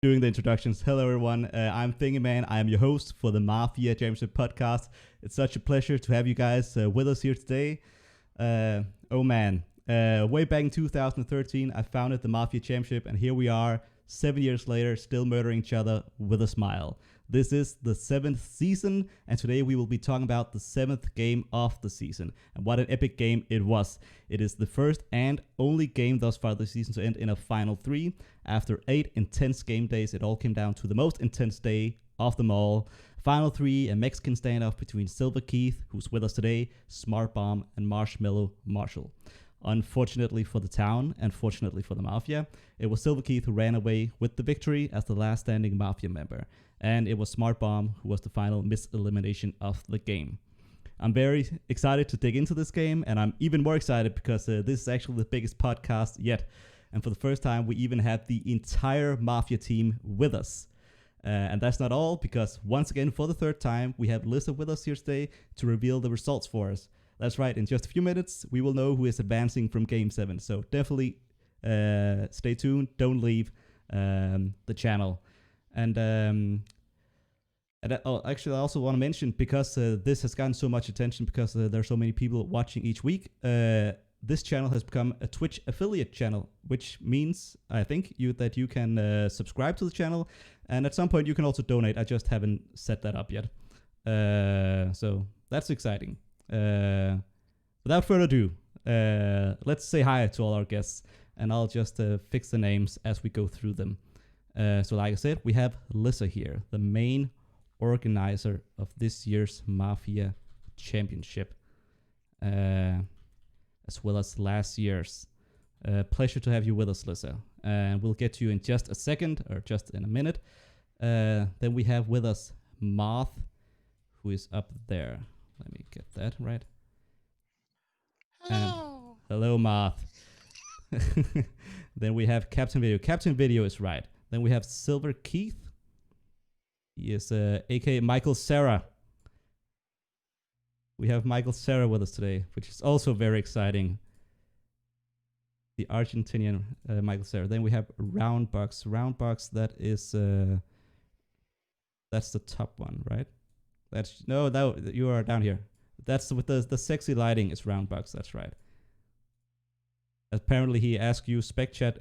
doing the introductions. Hello, everyone. I'm Thingy Man. I am your host for the Mafia Championship Podcast. It's such a pleasure to have you guys with us here today. Oh man, way back in 2013, I founded the Mafia Championship, and here we are, 7 years later, still murdering each other with a smile. This is the 7th season, and today we will be talking about the 7th game of the season. And what an epic game it was. It is the first and only game thus far this season to end in a Final 3. After 8 intense game days, it all came down to the most intense day of them all. Final 3, a Mexican standoff between SilverKeith, who's with us today, Smart Bomb, and Marshmallow Marshall. Unfortunately for the town, and fortunately for the Mafia, it was SilverKeith who ran away with the victory as the last standing Mafia member. And it was Smart Bomb who was the final mis-elimination of the game. I'm very excited to dig into this game, and I'm even more excited because this is actually the biggest podcast yet. And for the first time, we even have the entire Mafia team with us. And that's not all, because once again, for the third time, we have Lisa with us here today to reveal the results for us. That's right, in just a few minutes, we will know who is advancing from Game 7. So definitely stay tuned, don't leave the channel. And actually, I also want to mention, because this has gotten so much attention, because there are so many people watching each week, this channel has become a Twitch affiliate channel, which means, I think, that you can subscribe to the channel, and at some point you can also donate. I just haven't set that up yet. So that's exciting. Without further ado, let's say hi to all our guests, and I'll just fix the names as we go through them. So like I said, we have Lisa here, the main organizer of this year's Mafia Championship, as well as last year's. Pleasure to have you with us, Lisa. And we'll get to you in just a second, or just in a minute. Then we have with us Moth, who is up there. Let me get that right. Hello. Hello, Moth. Then we have Captain Video. Captain Video is right. Then we have SilverKeith. He is aka Michael Serra. We have Michael Serra with us today, which is also very exciting. The Argentinian Michael Serra. Then we have Roundbox. Roundbox, that is that's the top one, right? That's that you are down here. That's with the sexy lighting is Roundbox. That's right. Apparently, he asked you spec chat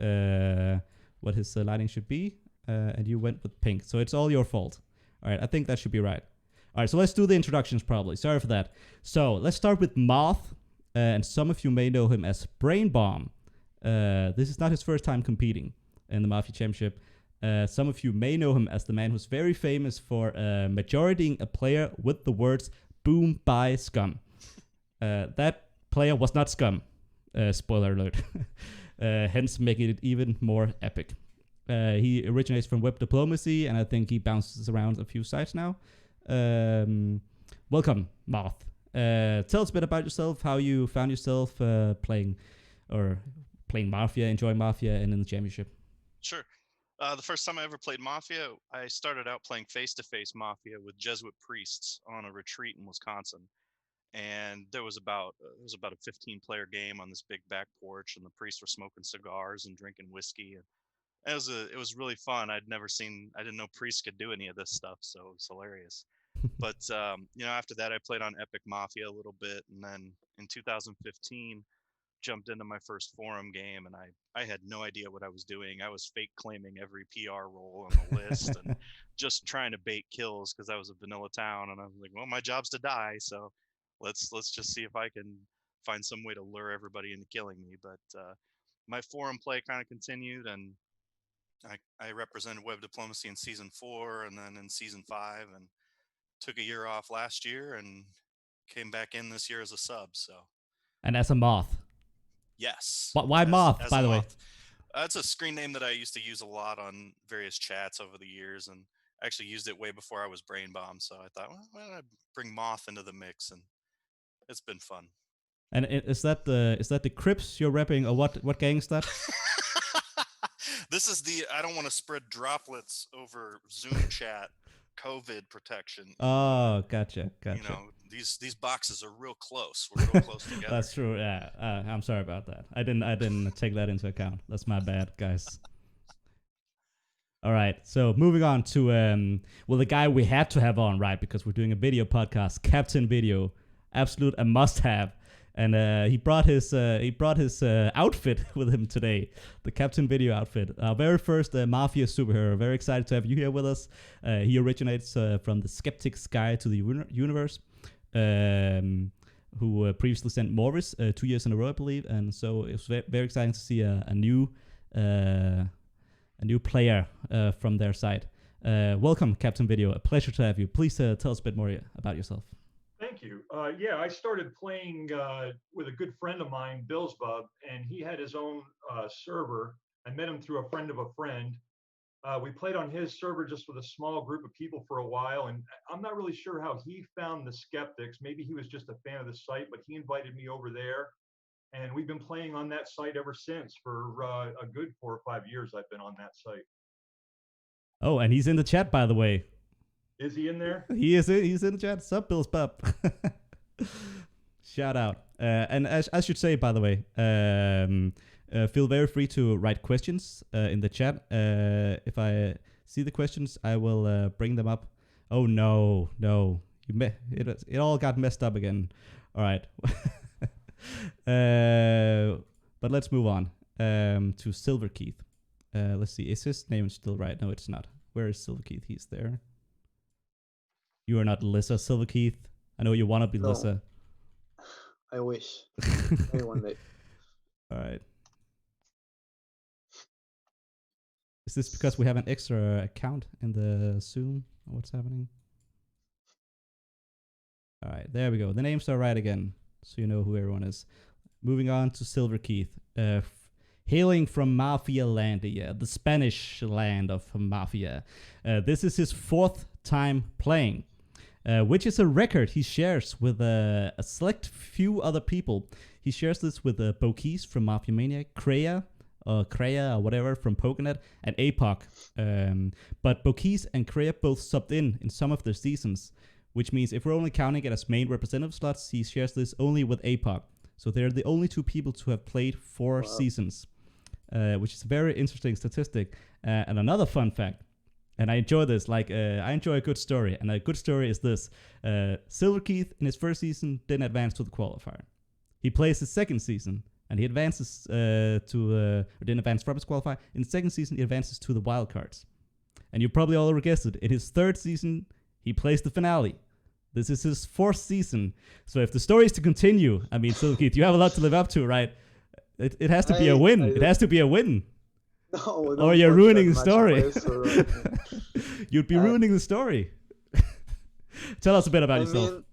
what his lighting should be, and you went with pink. So it's all your fault. All right, I think that should be right. All right, so let's do the introductions probably. Sorry for that. So let's start with Moth, and some of you may know him as Brain Bomb. This is not his first time competing in the Mafia Championship. Some of you may know him as the man who's very famous for majorating a player with the words "boom by scum." That player was not scum. Spoiler alert. Hence making it even more epic. He originates from web diplomacy, and I think he bounces around a few sites now. Welcome, Moth. Tell us a bit about yourself, how you found yourself playing Mafia, enjoying Mafia, and in the championship. Sure. The first time I ever played Mafia, I started out playing face-to-face Mafia with Jesuit priests on a retreat in Wisconsin. And there was about a 15-player game on this big back porch, and the priests were smoking cigars and drinking whiskey, and it was really fun. I didn't know priests could do any of this stuff, so it was hilarious. But after that, I played on Epic Mafia a little bit, and then in 2015, jumped into my first forum game, and I had no idea what I was doing. I was fake claiming every PR role on the list and just trying to bait kills because I was a vanilla town, and I was like, well, my job's to die, so let's just see if I can find some way to lure everybody into killing me. But my forum play kind of continued, and I represented web diplomacy in season 4 and then in season 5, and took a year off last year and came back in this year as a sub. So, and as a Moth. Yes. Why Moth, by the way? It's a screen name that I used to use a lot on various chats over the years, and I actually used it way before I was Brain Bomb. So I thought, well, why don't I bring Moth into the mix? And it's been fun. And is that the Crips you're repping, or what gang is that? This is I don't want to spread droplets over Zoom chat COVID protection. Oh, gotcha. These boxes are real close. We're real close together. That's true. Yeah, I'm sorry about that. I didn't take that into account. That's my bad, guys. All right. So moving on to the guy we had to have on, right? Because we're doing a video podcast, Captain Video, absolute a must-have. And he brought his outfit with him today, the Captain Video outfit. Our very first Mafia superhero. Very excited to have you here with us. He originates from the Skeptic's Guide to the Universe, who previously sent Morris 2 years in a row, I believe. And so it was very exciting to see a new player from their side. Welcome, Captain Video. A pleasure to have you. Please tell us a bit more about yourself. Thank you. I started playing with a good friend of mine, Billsbub, and he had his own server. I met him through a friend of a friend. We played on his server just with a small group of people for a while, and I'm not really sure how he found the Skeptics. Maybe he was just a fan of the site, but he invited me over there, and we've been playing on that site ever since. For a good 4 or 5 years, I've been on that site. Oh, and he's in the chat, by the way. Is he in there? He's in the chat. Sup, Bill's Pup. Shout out. And as I should say, by the way, feel very free to write questions in the chat. If I see the questions, I will bring them up. Oh no, it all got messed up again. All right. But let's move on to SilverKeith. Let's see. Is his name still right? No, it's not. Where is SilverKeith? He's there. You are not Lissa, SilverKeith. I know you want to be No. Lissa. I wish. Maybe one day. All right. Is this because we have an extra account in the Zoom? What's happening? All right, there we go. The names are right again, so you know who everyone is. Moving on to SilverKeith. Hailing from Mafia Landia, the Spanish land of Mafia. This is his 4th time playing, which is a record he shares with a select few other people. He shares this with Bokeys from Mafia Maniac, Kreia or whatever from Pokenet, and APOC. But Bokeys and Kreia both subbed in some of their seasons, which means if we're only counting it as main representative slots, he shares this only with APOC. So they're the only 2 people to have played 4 seasons, which is a very interesting statistic. And another fun fact, and I enjoy this, I enjoy a good story, and a good story is this. SilverKeith in his first season didn't advance to the qualifier. He plays his second season, and he advances didn't advance from his qualifier. In the second season, he advances to the wild cards. And you probably already guessed it. In his third season, he plays the finale. This is his 4th season. So if the story is to continue, I mean, SilverKeith, you have a lot to live up to, right? It has to be a win. It has to be a win. No, Or you're ruining the story. You'd be ruining the story. Tell us a bit about yourself.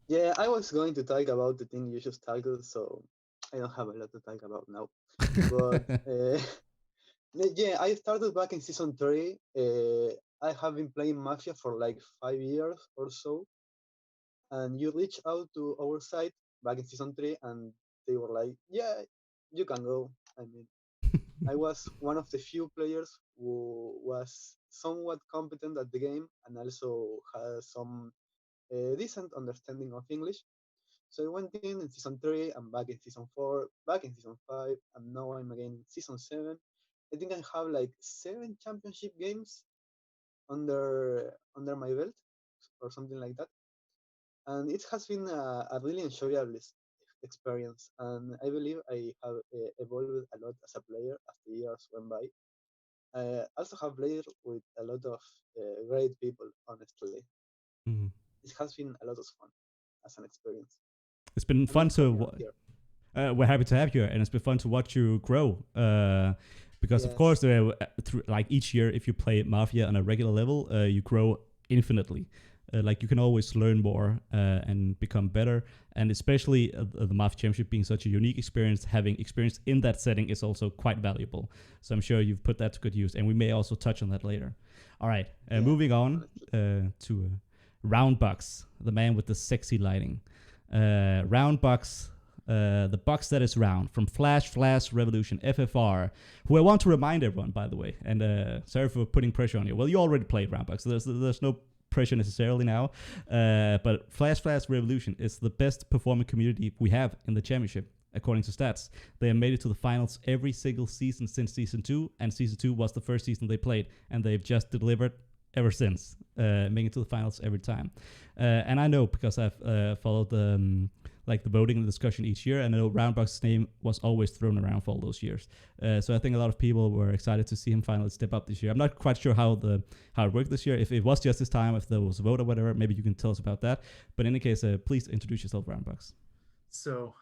Yeah, I was going to talk about the thing you just tackled, so I don't have a lot to talk about now. But yeah, I started back in season 3. I have been playing Mafia for like 5 years or so, and you reached out to our site back in season 3, and they were like, "Yeah, you can go." I mean, I was one of the few players who was somewhat competent at the game and also had some decent understanding of English. So I went in season 3, I'm back in season 4, back in season 5, and now I'm again in season 7. I think I have like 7 championship games under my belt or something like that. And it has been a really enjoyable experience, and I believe I have evolved a lot as a player as the years went by. I also have played with a lot of great people, honestly. Mm-hmm. It has been a lot of fun as an experience. It's been fun to... we're happy to have you, and it's been fun to watch you grow. Because, of course, like each year, if you play Mafia on a regular level, you grow infinitely. Like you can always learn more and become better. And especially the Mafia Championship being such a unique experience, having experience in that setting is also quite valuable. So I'm sure you've put that to good use. And we may also touch on that later. All right. Moving on to Roundbox, the man with the sexy lighting. Roundbox, the box that is round, from Flash Revolution, FFR, who I want to remind everyone, by the way. And sorry for putting pressure on you. Well, you already played Roundbox, so there's no pressure necessarily now, but Flash Revolution is the best performing community we have in the championship. according to stats. They have made it to the finals every single season since season 2, and season 2 was the first season they played, and they've just delivered ever since, making it to the finals every time. And I know because I've followed the voting and the discussion each year, and I know Roundbox's name was always thrown around for all those years. So I think a lot of people were excited to see him finally step up this year. I'm not quite sure how it worked this year. If it was just this time, if there was a vote or whatever, maybe you can tell us about that. But in any case, please introduce yourself, Roundbox. So,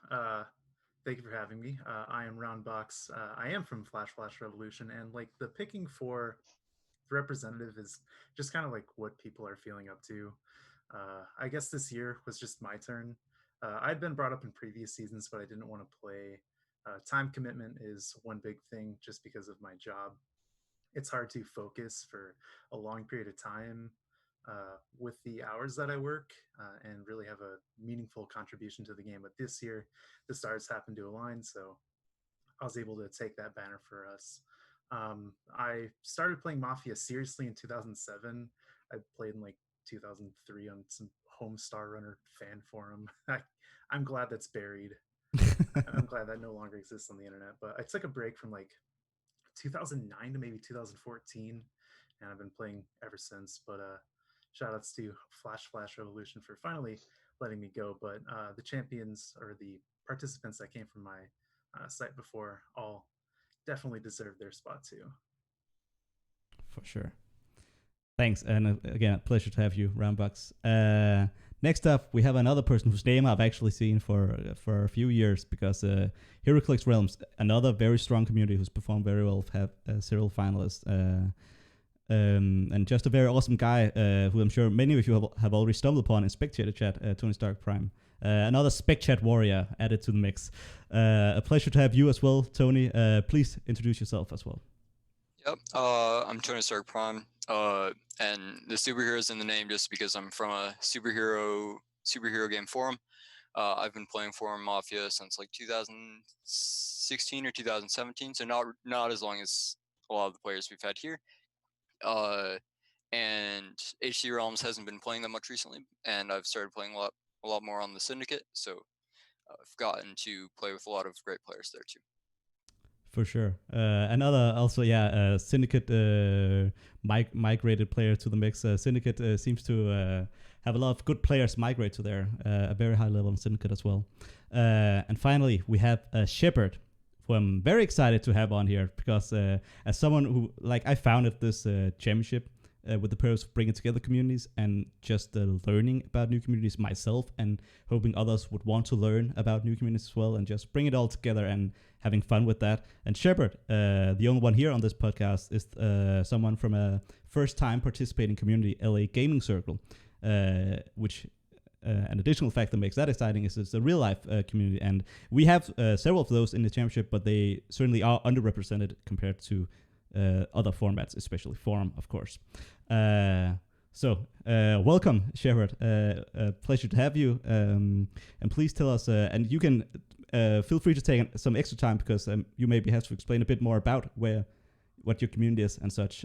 thank you for having me. I am Roundbox. I am from Flash Revolution, and like the picking for the representative is just kind of like what people are feeling up to. I guess this year was just my turn. I'd been brought up in previous seasons, but I didn't want to play. Time commitment is one big thing just because of my job. It's hard to focus for a long period of time with the hours that I work and really have a meaningful contribution to the game. But this year, the stars happened to align, so I was able to take that banner for us. I started playing Mafia seriously in 2007. I played in like 2003 on some home Star Runner fan forum. I'm glad that's buried. I'm glad that no longer exists on the internet. But I took a break from like 2009 to maybe 2014, and I've been playing ever since. But shout outs to Flash Revolution for finally letting me go. But the champions or the participants that came from my site before all definitely deserve their spot too. For sure. Thanks, and again, a pleasure to have you, Roundbox. Next up, we have another person whose name I've actually seen for a few years because HeroClix Realms, another very strong community who's performed very well, have several finalists. And just a very awesome guy who I'm sure many of you have already stumbled upon in Spectator Chat, TonyStarkprime. Another Spec Chat warrior added to the mix. A pleasure to have you as well, Tony. Please introduce yourself as well. Yep, I'm tonystarkprime, and the superhero is in the name just because I'm from a superhero game forum. I've been playing Forum Mafia since like 2016 or 2017, so not as long as a lot of the players we've had here. And HC Realms hasn't been playing that much recently, and I've started playing a lot more on the Syndicate, so I've gotten to play with a lot of great players there too. For sure. Another also, Syndicate migrated player to the mix. Syndicate seems to have a lot of good players migrate to there. A very high level in Syndicate as well. And finally, we have Sheppard, who I'm very excited to have on here because as someone who, I founded this championship with the purpose of bringing together communities and just learning about new communities myself and hoping others would want to learn about new communities as well and just bring it all together and having fun with that. And Sheppard, the only one here on this podcast, is someone from a first-time participating community, LA Gaming Circle, which an additional fact that makes that exciting is it's a real-life community. And we have several of those in the championship, but they certainly are underrepresented compared to other formats, especially Forum, of course. So welcome, Sheppard. Pleasure to have you. And please tell us, and you can feel free to take some extra time because you maybe have to explain a bit more about what your community is and such.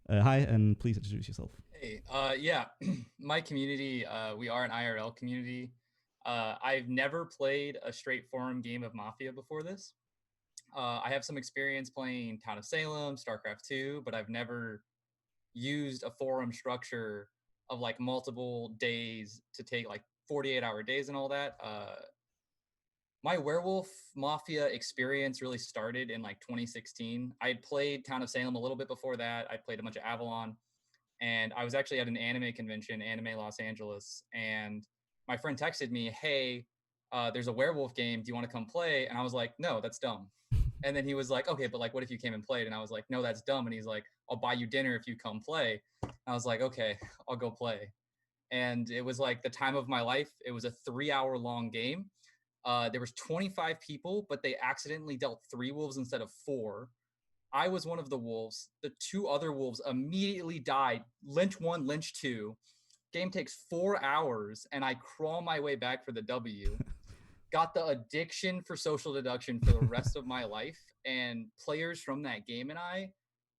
Hi, and please introduce yourself. Hey, my community, we are an IRL community. I've never played a straight forum game of Mafia before this. I have some experience playing Town of Salem, StarCraft 2, but I've never used a forum structure of like multiple days to take like 48-hour days and all that. My Werewolf Mafia experience really started in like 2016. I had played Town of Salem a little bit before that. I played a bunch of Avalon, and I was actually at an anime convention, Anime Los Angeles, and my friend texted me, hey, there's a Werewolf game. Do you want to come play? And I was like, no, that's dumb. And then he was like, okay, but like, what if you came and played? And I was like, no, that's dumb. And he's like, I'll buy you dinner if you come play. And I was like, okay, I'll go play. And it was like the time of my life. It was a 3-hour long game. There was 25 people, but they accidentally dealt 3 wolves instead of 4. I was one of the wolves. The 2 other wolves immediately died. Lynch 1, Lynch 2. Game takes 4 hours, and I crawl my way back for the W. Got the addiction for social deduction for the rest of my life. And players from that game and I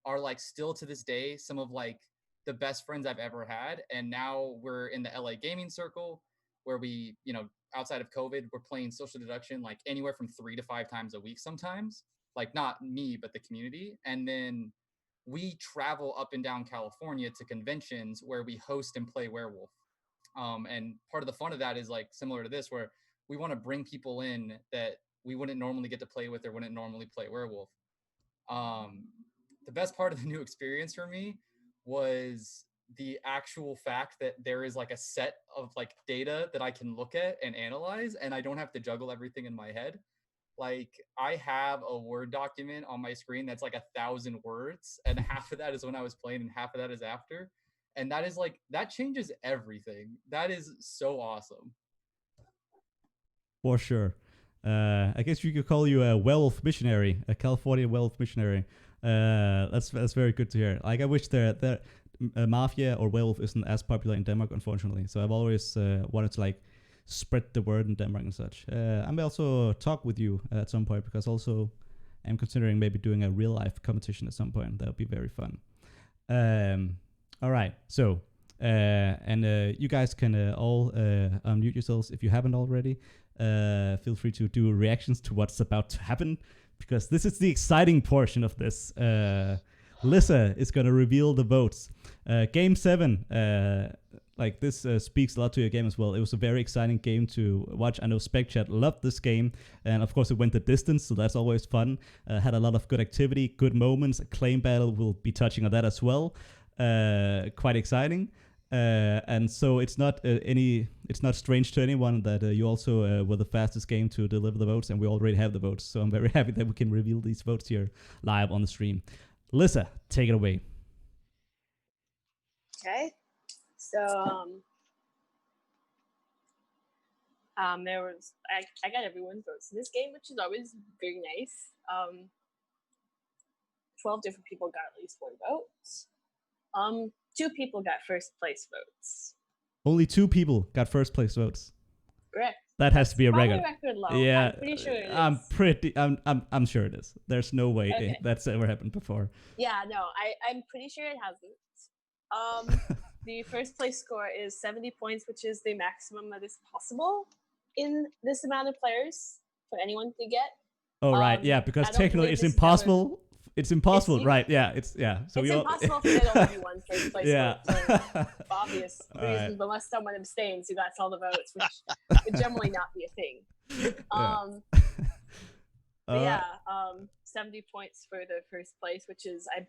are like still to this day some of like the best friends I've ever had. And now we're in the LA Gaming Circle where we, outside of COVID, we're playing social deduction like anywhere from 3 to 5 times a week sometimes. Like not me, but the community. And then we travel up and down California to conventions where we host and play Werewolf. And part of the fun of that is like similar to this, where we want to bring people in that we wouldn't normally get to play with or wouldn't normally play Werewolf. The best part of the new experience for me was the actual fact that there is like a set of like data that I can look at and analyze, and I don't have to juggle everything in my head. Like I have a Word document on my screen that's like 1,000 words, and half of that is when I was playing and half of that is after. And that is like, that changes everything. That is so awesome. For sure. I guess you could call you a werewolf missionary, a California werewolf missionary. That's very good to hear. Like I wish the Mafia or Werewolf isn't as popular in Denmark, unfortunately. So I've always wanted to like spread the word in Denmark and such. I may also talk with you at some point, because also I'm considering maybe doing a real life competition at some point. That would be very fun. All right. So, you guys can all unmute yourselves if you haven't already. Feel free to do reactions to what's about to happen, because this is the exciting portion of this. Lissa is going to reveal the votes. Game 7, like this speaks a lot to your game as well. It was a very exciting game to watch. I know SpecChat loved this game, and of course it went the distance, so that's always fun. Had a lot of good activity, good moments. A claim battle, will be touching on that as well. Quite exciting. And so it's not strange to anyone that you also were the fastest game to deliver the votes, and we already have the votes. So I'm very happy that we can reveal these votes here live on the stream. Lissa, take it away. Okay, so there was I got everyone's votes in this game, which is always very nice. 12 different people got at least 1 vote. 2 people got first place votes. Only 2 people got first place votes. Correct. That has to be a record. Low. Yeah, I'm pretty sure it is. I'm sure it is. There's no way Okay. that's ever happened before. Yeah, no, I'm pretty sure it hasn't. The first place score is 70 points, which is the maximum that is possible in this amount of players for anyone to get. Oh, right. Yeah, because technically it's impossible. It's impossible, right? Yeah, So it's impossible for there to only be 1 first place yeah. vote for obvious reasons. Right. But unless someone abstains, who got all the votes, which would generally not be a thing. But yeah, 70 points for the first place, which is I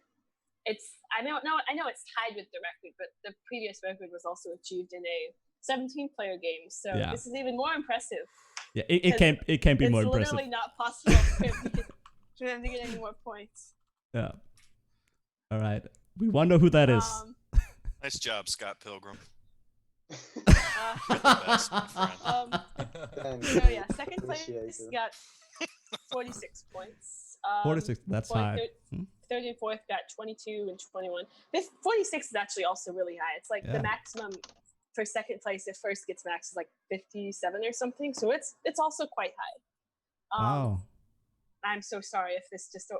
know it's tied with the record, but the previous record was also achieved in a 17-player game. So This is even more impressive. Yeah, it can't be more impressive. It's literally not possible for them to get any more points. Yeah. All right. We wonder who that is. Nice job, Scott Pilgrim. You're the best, my friend. So yeah, second place got 46 points. 46, that's high. Third and fourth got 22 and 21. This 46 is actually also really high. It's like the maximum for second place if first gets max is like 57 or something. So it's also quite high. Wow. I'm so sorry if this just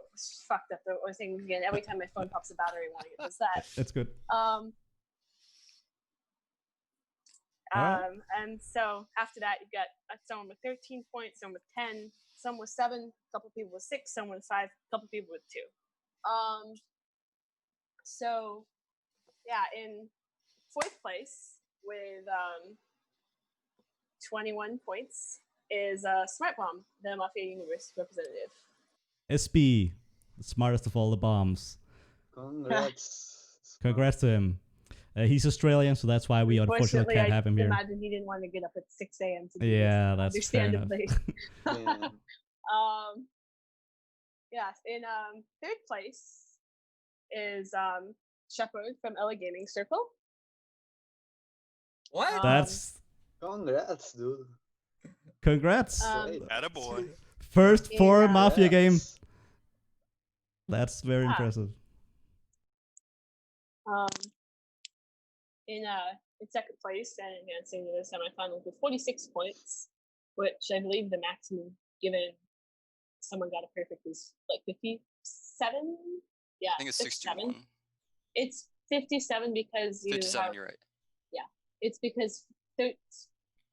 fucked up the thing again. Every time my phone pops a battery warning, it does that. That's good. And so after that, you've got someone with 13 points, someone with 10, some with 7, a couple people with 6, someone with 5, a couple people with 2. So yeah, in 4th place with 21 points is Smart Bomb, the Mafia Universe representative. SB, the smartest of all the bombs. Congrats to him. He's Australian, so that's why we unfortunately can't have him here. I imagine he didn't want to get up at 6 a.m. to do this. That's fair enough. In 3rd place is Sheppard from LA Gaming Circle. What? That's congrats, dude. Congrats. Attaboy. First 4 Mafia game. That's very impressive. In 2nd place and advancing to the semifinals with 46 points, which I believe the maximum given someone got a perfect is like 57. Yeah, I think it's 61. It's 57 because you 57, have, you're right. Yeah, it's because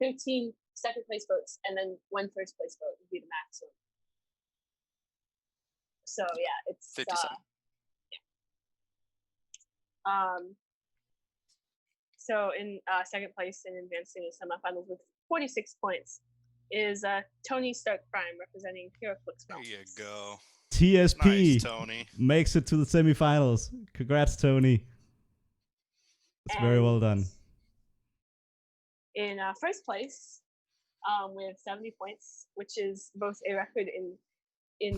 13 second place votes, and then one first place vote would be the maximum. So yeah, it's 57. So in second place in advancing to semifinals with 46 points is Tony Stark Prime representing HeroClix. There you go. TSP Nice, Tony. makes it to the semifinals. Congrats, Tony. That's very well done. In first place, with 70 points, which is both a record in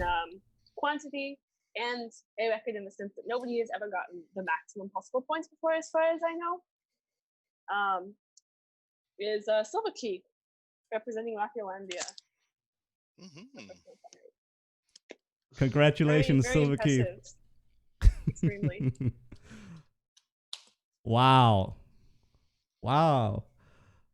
quantity and a record in the sense that nobody has ever gotten the maximum possible points before, as far as I know, is SilverKeith representing Lapiolandia. Mm-hmm. Congratulations, SilverKeith. Extremely. Wow.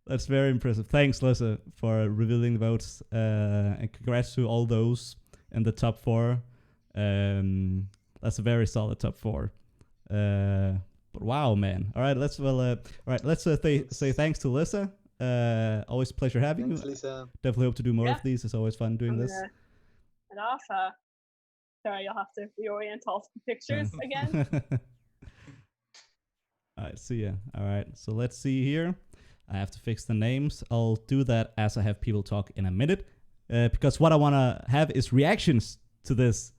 That's very impressive. Thanks, Lisa, for revealing the votes. And congrats to all those in the top 4. That's a very solid top 4. But wow, man. All right, let's say thanks to Lisa. Always a pleasure having Thanks, you. Lisa. Definitely hope to do more of these. It's always fun doing this. And off. Sorry, you'll have to reorient all the pictures again. All right, see ya. All right, so let's see here. I have to fix the names. I'll do that as I have people talk in a minute, because what I want to have is reactions to this.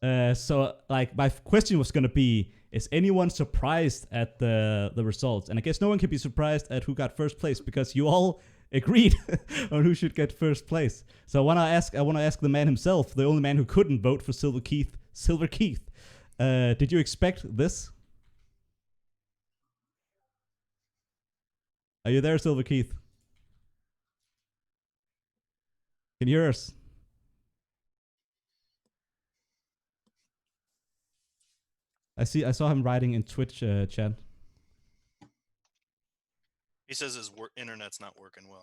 So, like, my question was going to be, is anyone surprised at the results? And I guess no one can be surprised at who got first place, because you all agreed on who should get first place. So I want to ask the man himself, the only man who couldn't vote for SilverKeith. Did you expect this? Are you there, SilverKeith? Can you hear us? I saw him writing in Twitch chat. He says his internet's not working well.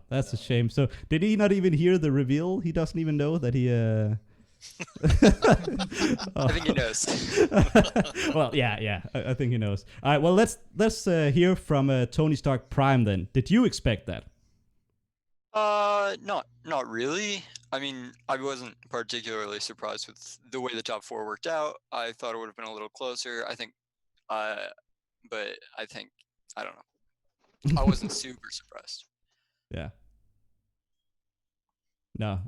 That's a shame. So did he not even hear the reveal? He doesn't even know that he I think he knows. Well, yeah. I think he knows. All right. Well, let's hear from Tony Stark Prime then. Did you expect that? Not really. I mean, I wasn't particularly surprised with the way the top 4 worked out. I thought it would have been a little closer. I think, but I think, I don't know. I wasn't super surprised. Yeah. No.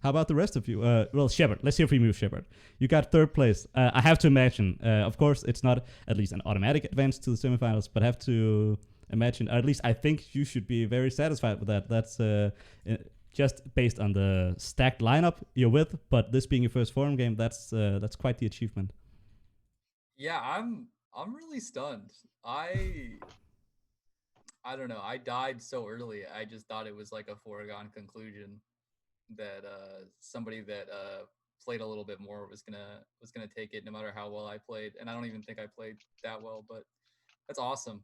How about the rest of you? Well, Sheppard. Let's hear from you, Sheppard. You got third place. I have to imagine. Of course, it's not at least an automatic advance to the semifinals, but I have to imagine. Or at least I think you should be very satisfied with that. That's just based on the stacked lineup you're with. But this being your first forum game, that's quite the achievement. Yeah, I'm really stunned. I don't know. I died so early. I just thought it was like a foregone conclusion that somebody that played a little bit more was gonna take it, no matter how well I played. And I don't even think I played that well, but that's awesome.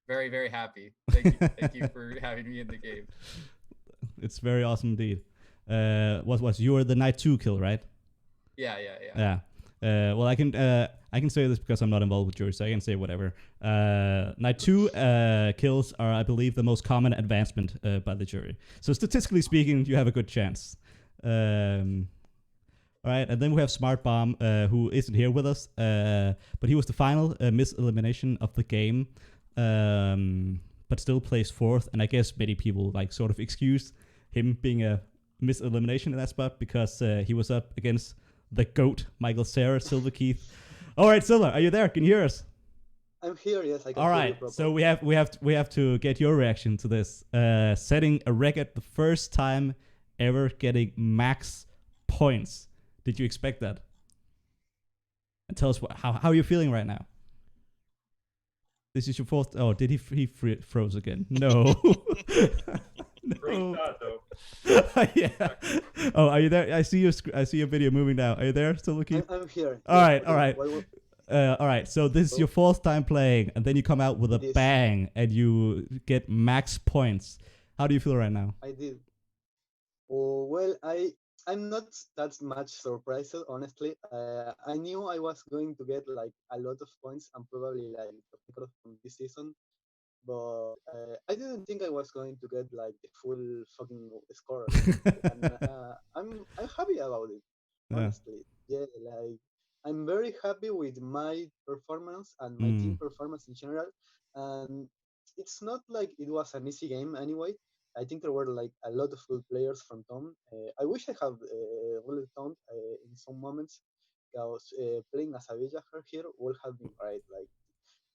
Very, very happy. Thank you for having me in the game. It's very awesome indeed. You were the night 2 kill, right? Yeah. Well, I can say this because I'm not involved with jury, so I can say whatever. Night 2 kills are, I believe, the most common advancement by the jury. So statistically speaking, you have a good chance. All right, and then we have Smart Bomb, who isn't here with us, but he was the final mis-elimination of the game, but still placed 4th. And I guess many people like sort of excuse him being a mis-elimination in that spot because he was up against the GOAT, Michael Cera, SilverKeith. All right, Silver, are you there? Can you hear us? I'm here, yes. I can All hear right, you properly. so we have to get your reaction to this. Setting a record, the first time ever getting max points. Did you expect that? And tell us how you're feeling right now. This is your 4th. Oh, did he froze again? No. No. Yeah. Oh, are you there? I see your video moving now. Are you there, SilverKeith? I'm here. All right. All right. So this is your 4th time playing, and then you come out with a bang, and you get max points. How do you feel right now? I did. Oh, well, I'm not that much surprised, honestly. I knew I was going to get like a lot of points and probably like the record from this season. but I didn't think I was going to get like the full fucking score, and I'm happy about it. Yeah. Honestly, yeah, like I'm very happy with my performance and my team Mm. performance in general. And it's not like it was an easy game anyway. I think there were like a lot of good players from Tom. I wish I have really Tom in some moments, because playing as a villager here would have been great. Like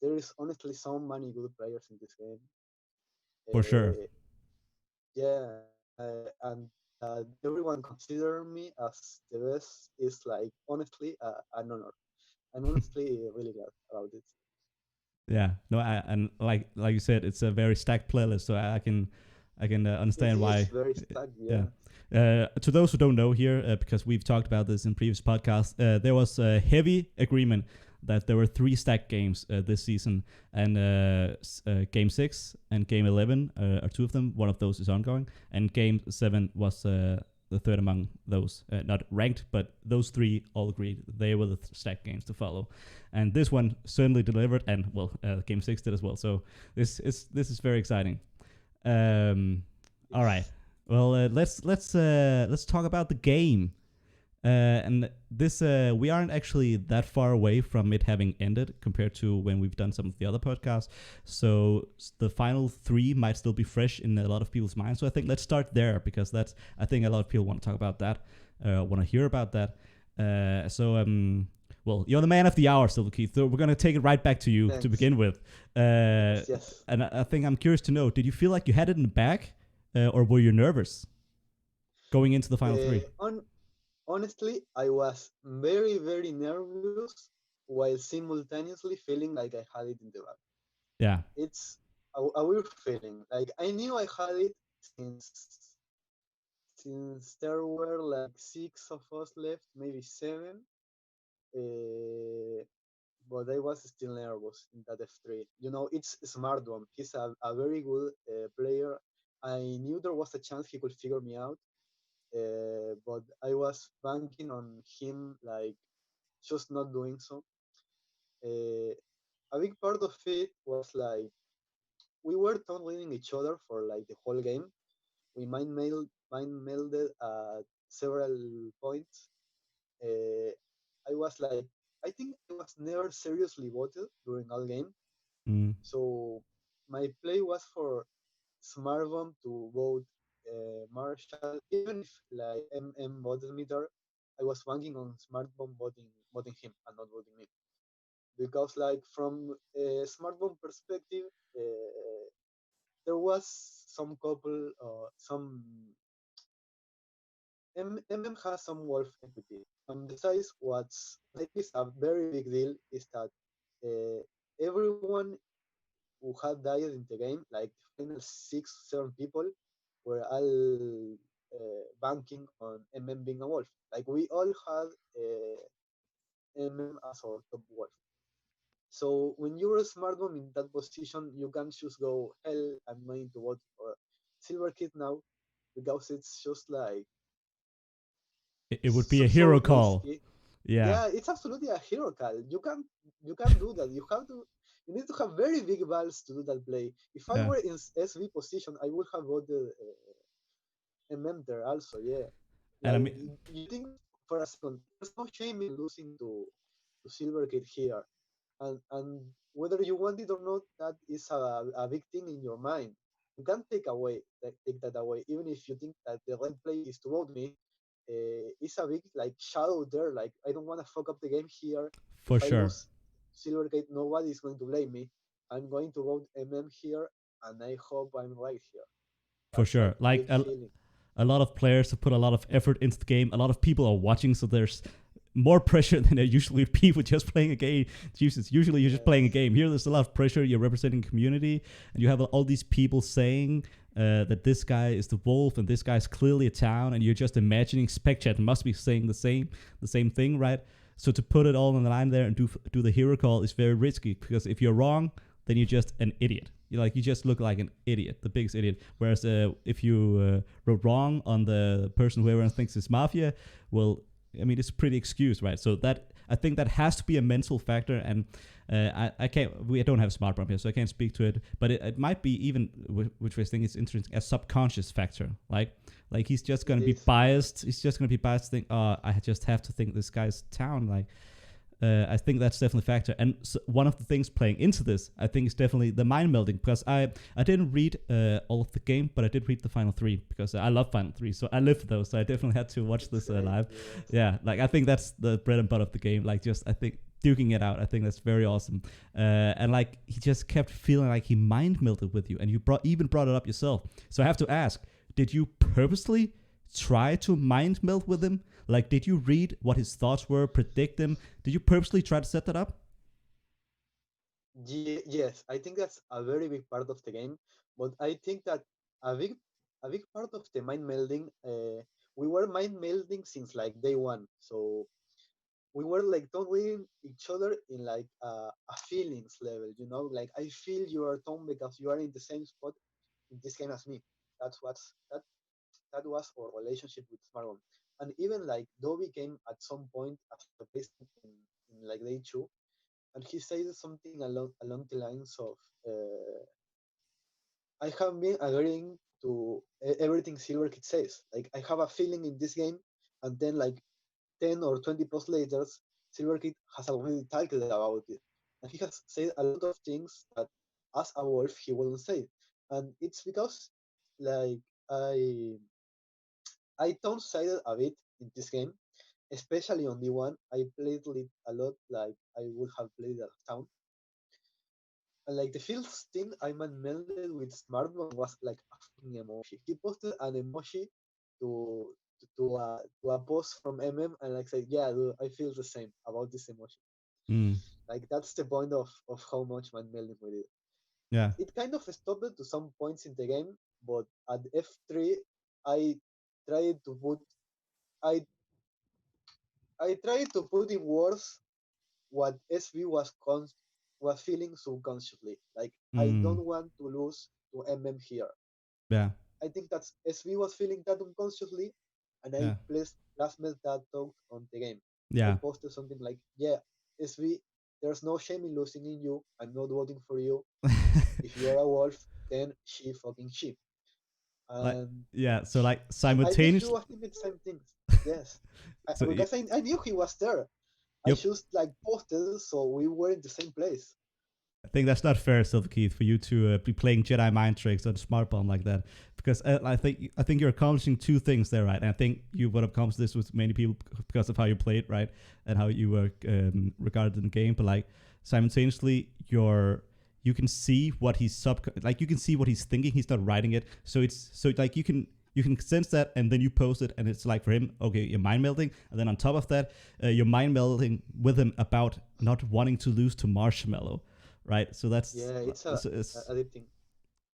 there is honestly so many good players in this game. For sure. Yeah, and everyone consider me as the best is like honestly an honor. I'm honestly really glad about it. Yeah. No, and like you said, it's a very stacked playlist, so I can understand It why. is very stacked, Yeah. yeah. To those who don't know here, because we've talked about this in previous podcasts, there was a heavy agreement that there were 3 stacked games this season, and Game 6 and Game 11 are 2 of them. One of those is ongoing, and Game 7 was the third among those. Not ranked, but those 3 all agreed they were the stacked games to follow. And this one certainly delivered, and well, Game 6 did as well. So this is very exciting. All right. Well, let's talk about the game. And this we aren't actually that far away from it having ended compared to when we've done some of the other podcasts. So the final 3 might still be fresh in a lot of people's minds. So I think let's start there, because I think a lot of people want to talk about that, want to hear about that. Well, you're the man of the hour, SilverKeith. So we're gonna take it right back to you. Thanks. To begin with. Yes. And I think I'm curious to know: did you feel like you had it in the bag, or were you nervous going into the final 3? Honestly, I was very, very nervous while simultaneously feeling like I had it in the bag. Yeah. It's a weird feeling. Like I knew I had it since there were like 6 of us left, maybe 7. But I was still nervous in that F3. You know, it's Smart One. He's a very good player. I knew there was a chance he could figure me out. But I was banking on him, like, just not doing so. A big part of it was like we were top leading each other for like the whole game. We mind melded at several points. I was like, I think I was never seriously voted during all game. Mm. So my play was for Smartbomb to vote Marshall, even if like MM voted me there. I was banking on Smartbomb voting him and not voting me, because like from a Smartbomb perspective, there was some couple, some MM has some wolf equity. And besides, what's like is a very big deal is that everyone who had died in the game, like the final 6-7 people, were all banking on MM being a wolf. Like we all had MM as our top wolf. So when you're a smart bomb in that position, you can just go, hell, I'm going to vote for SilverKeith now, because it's just like It would be a so hero call. risky. Yeah. Yeah, it's absolutely a hero call. You can't do that. You need to have very big balls to do that play. If I Yeah. were in SV position, I would have voted MM there also. Yeah, And I like mean, you think for a second, there's no shame in losing to SilverKeith here, and whether you want it or not, that is a big thing in your mind. You can't take that away, even if you think that the right play is to vote me. It's a big like shadow there. Like I don't want to fuck up the game here. for If I sure. lose SilverKeith, nobody is going to blame me. I'm going to vote MM here, and I hope I'm right here. For That's sure. Like big feeling. a lot of players have put a lot of effort into the game. A lot of people are watching, so there's more pressure than there usually would be with just playing a game. Usually you're just playing a game. Here there's a lot of pressure. You're representing community, and you have all these people saying that this guy is the wolf and this guy's clearly a town, and you're just imagining SpecChat must be saying the same thing, right? So to put it all on the line there and do the hero call is very risky, because if you're wrong, then you're just an idiot. You just look like an idiot, the biggest idiot. Whereas if you wrote wrong on the person who everyone thinks is Mafia, well, I mean, it's pretty excused, right? So that I think that has to be a mental factor, and we don't have smart bomb here, so I can't speak to it. But it might be even, which I think is interesting, a subconscious factor. Like he's just gonna be biased. He's just gonna be biased to think, oh, I just have to think this guy's town. Like, I think that's definitely a factor. And so one of the things playing into this, I think, is definitely the mind melding, because I didn't read all of the game, but I did read the final 3 because I love final 3, so I live for those. So I definitely had to watch this live. Yes. Yeah, like I think that's the bread and butter of the game. Like, just I think duking it out, I think that's very awesome. And like he just kept feeling like he mind melded with you, and you even brought it up yourself. So I have to ask, did you purposely try to mind meld with him? Like, did you read what his thoughts were, predict them? Did you purposely try to set that up? Yes, I think that's a very big part of the game. But I think that a big part of the mind melding, we were mind melding since like day one. So we were like totally each other in like a feelings level, you know. Like, I feel your tone because you are in the same spot in this game as me. That was our relationship with Smartphone. And even like Dobby came at some point after placement in like day 2, and he said something along the lines of, I have been agreeing to everything SilverKeith says. Like, I have a feeling in this game, and then like 10 or 20 posts later, SilverKeith has already talked about it. And he has said a lot of things that as a wolf he wouldn't say. And it's because like I downsized a bit in this game, especially on D1. I played it a lot like I would have played at town. And like the first thing I melded with Smartphone was like a fucking emoji. He posted an emoji to a post from MM, and like said, yeah, dude, I feel the same about this emoji. Like, that's the point of how much man melding we did. Yeah. It kind of stopped to some points in the game, but at F3 I tried to put in words what SV was feeling subconsciously. Like, I don't want to lose to MM here. Yeah. I think that's SV was feeling that unconsciously, and I plasmed that thought on the game. Yeah. I posted something like, yeah, SV, there's no shame in losing in you. I'm not voting for you. If you're a wolf, then she fucking she. And so like simultaneously. I knew the same things. Yes. Because I knew he was there. I just like posted, so we were in the same place. I think that's not fair, SilverKeith, for you to be playing Jedi mind tricks on Smart Bomb like that, because I think you're accomplishing 2 things there, right? And I think you would have accomplished this with many people because of how you played, right, and how you were regarded in the game. But like simultaneously, you can see what he's you can see what he's thinking. He's not writing it, so like you can sense that, and then you post it, and it's like, for him, okay, you're mind melding, and then on top of that, you're mind melding with him about not wanting to lose to Marshmallow. Right, so that's it's addicting.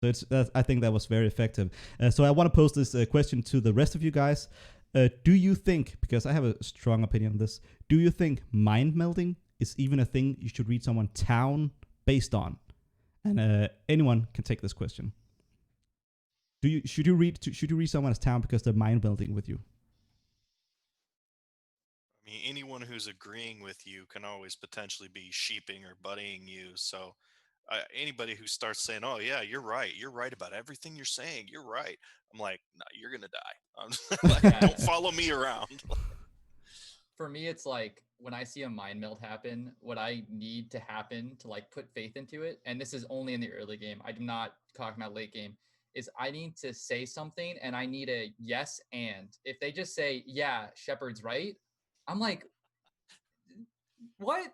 So I think that was very effective. So I want to pose this question to the rest of you guys. Do you think, because I have a strong opinion on this, do you think mind melding is even a thing you should read someone town based on? And anyone can take this question. Should you read someone's town because they're mind melding with you? I mean, anyone who's agreeing with you can always potentially be sheeping or buddying you. So anybody who starts saying, oh, yeah, you're right about everything you're saying, you're right. I'm like, no, you're going to die. Like, don't follow me around. For me, it's like when I see a mind meld happen, what I need to happen to like put faith into it, and this is only in the early game, I do not talk about late game, is I need to say something and I need a yes and. If they just say, yeah, Sheppard's right, I'm like, what?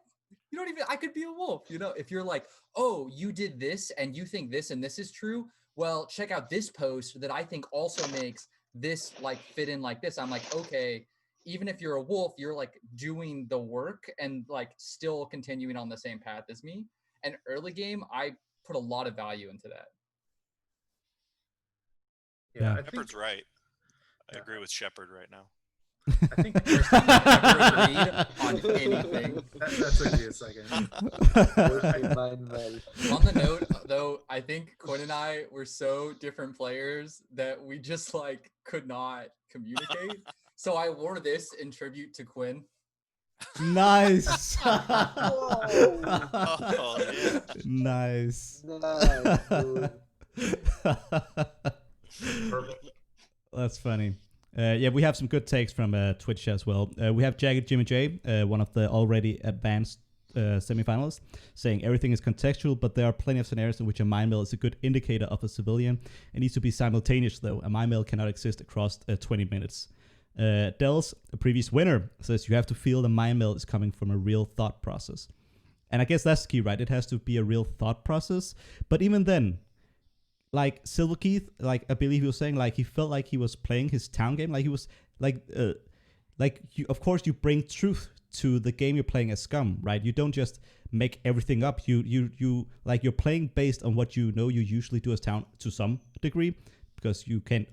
You don't even, I could be a wolf. You know, if you're like, oh, you did this and you think this and this is true, well, check out this post that I think also makes this like fit in like this. I'm like, okay, even if you're a wolf, you're like doing the work and like still continuing on the same path as me. And early game, I put a lot of value into that. Yeah, Sheppard's right. I agree with Sheppard right now. I think the first time I ever agreed on anything. That took me a second. On the note, though, I think Quinn and I were so different players that we just like could not communicate. So I wore this in tribute to Quinn. Nice. Oh, yeah. Nice. Nice, dude. Perfect. That's funny. Yeah, we have some good takes from Twitch as well. We have Jagged Jimmy J, one of the already advanced semifinalists, saying everything is contextual, but there are plenty of scenarios in which a mind meld is a good indicator of a civilian. It needs to be simultaneous, though. A mind meld cannot exist across 20 minutes. Dels, a previous winner, says you have to feel the mind meld is coming from a real thought process. And I guess that's the key, right? It has to be a real thought process. But even then, like SilverKeith, like I believe he was saying, like he felt like he was playing his town game. Like he was like you, of course you bring truth to the game you're playing as Scum, right? You don't just make everything up. You like you're playing based on what you know you usually do as town to some degree, because you can't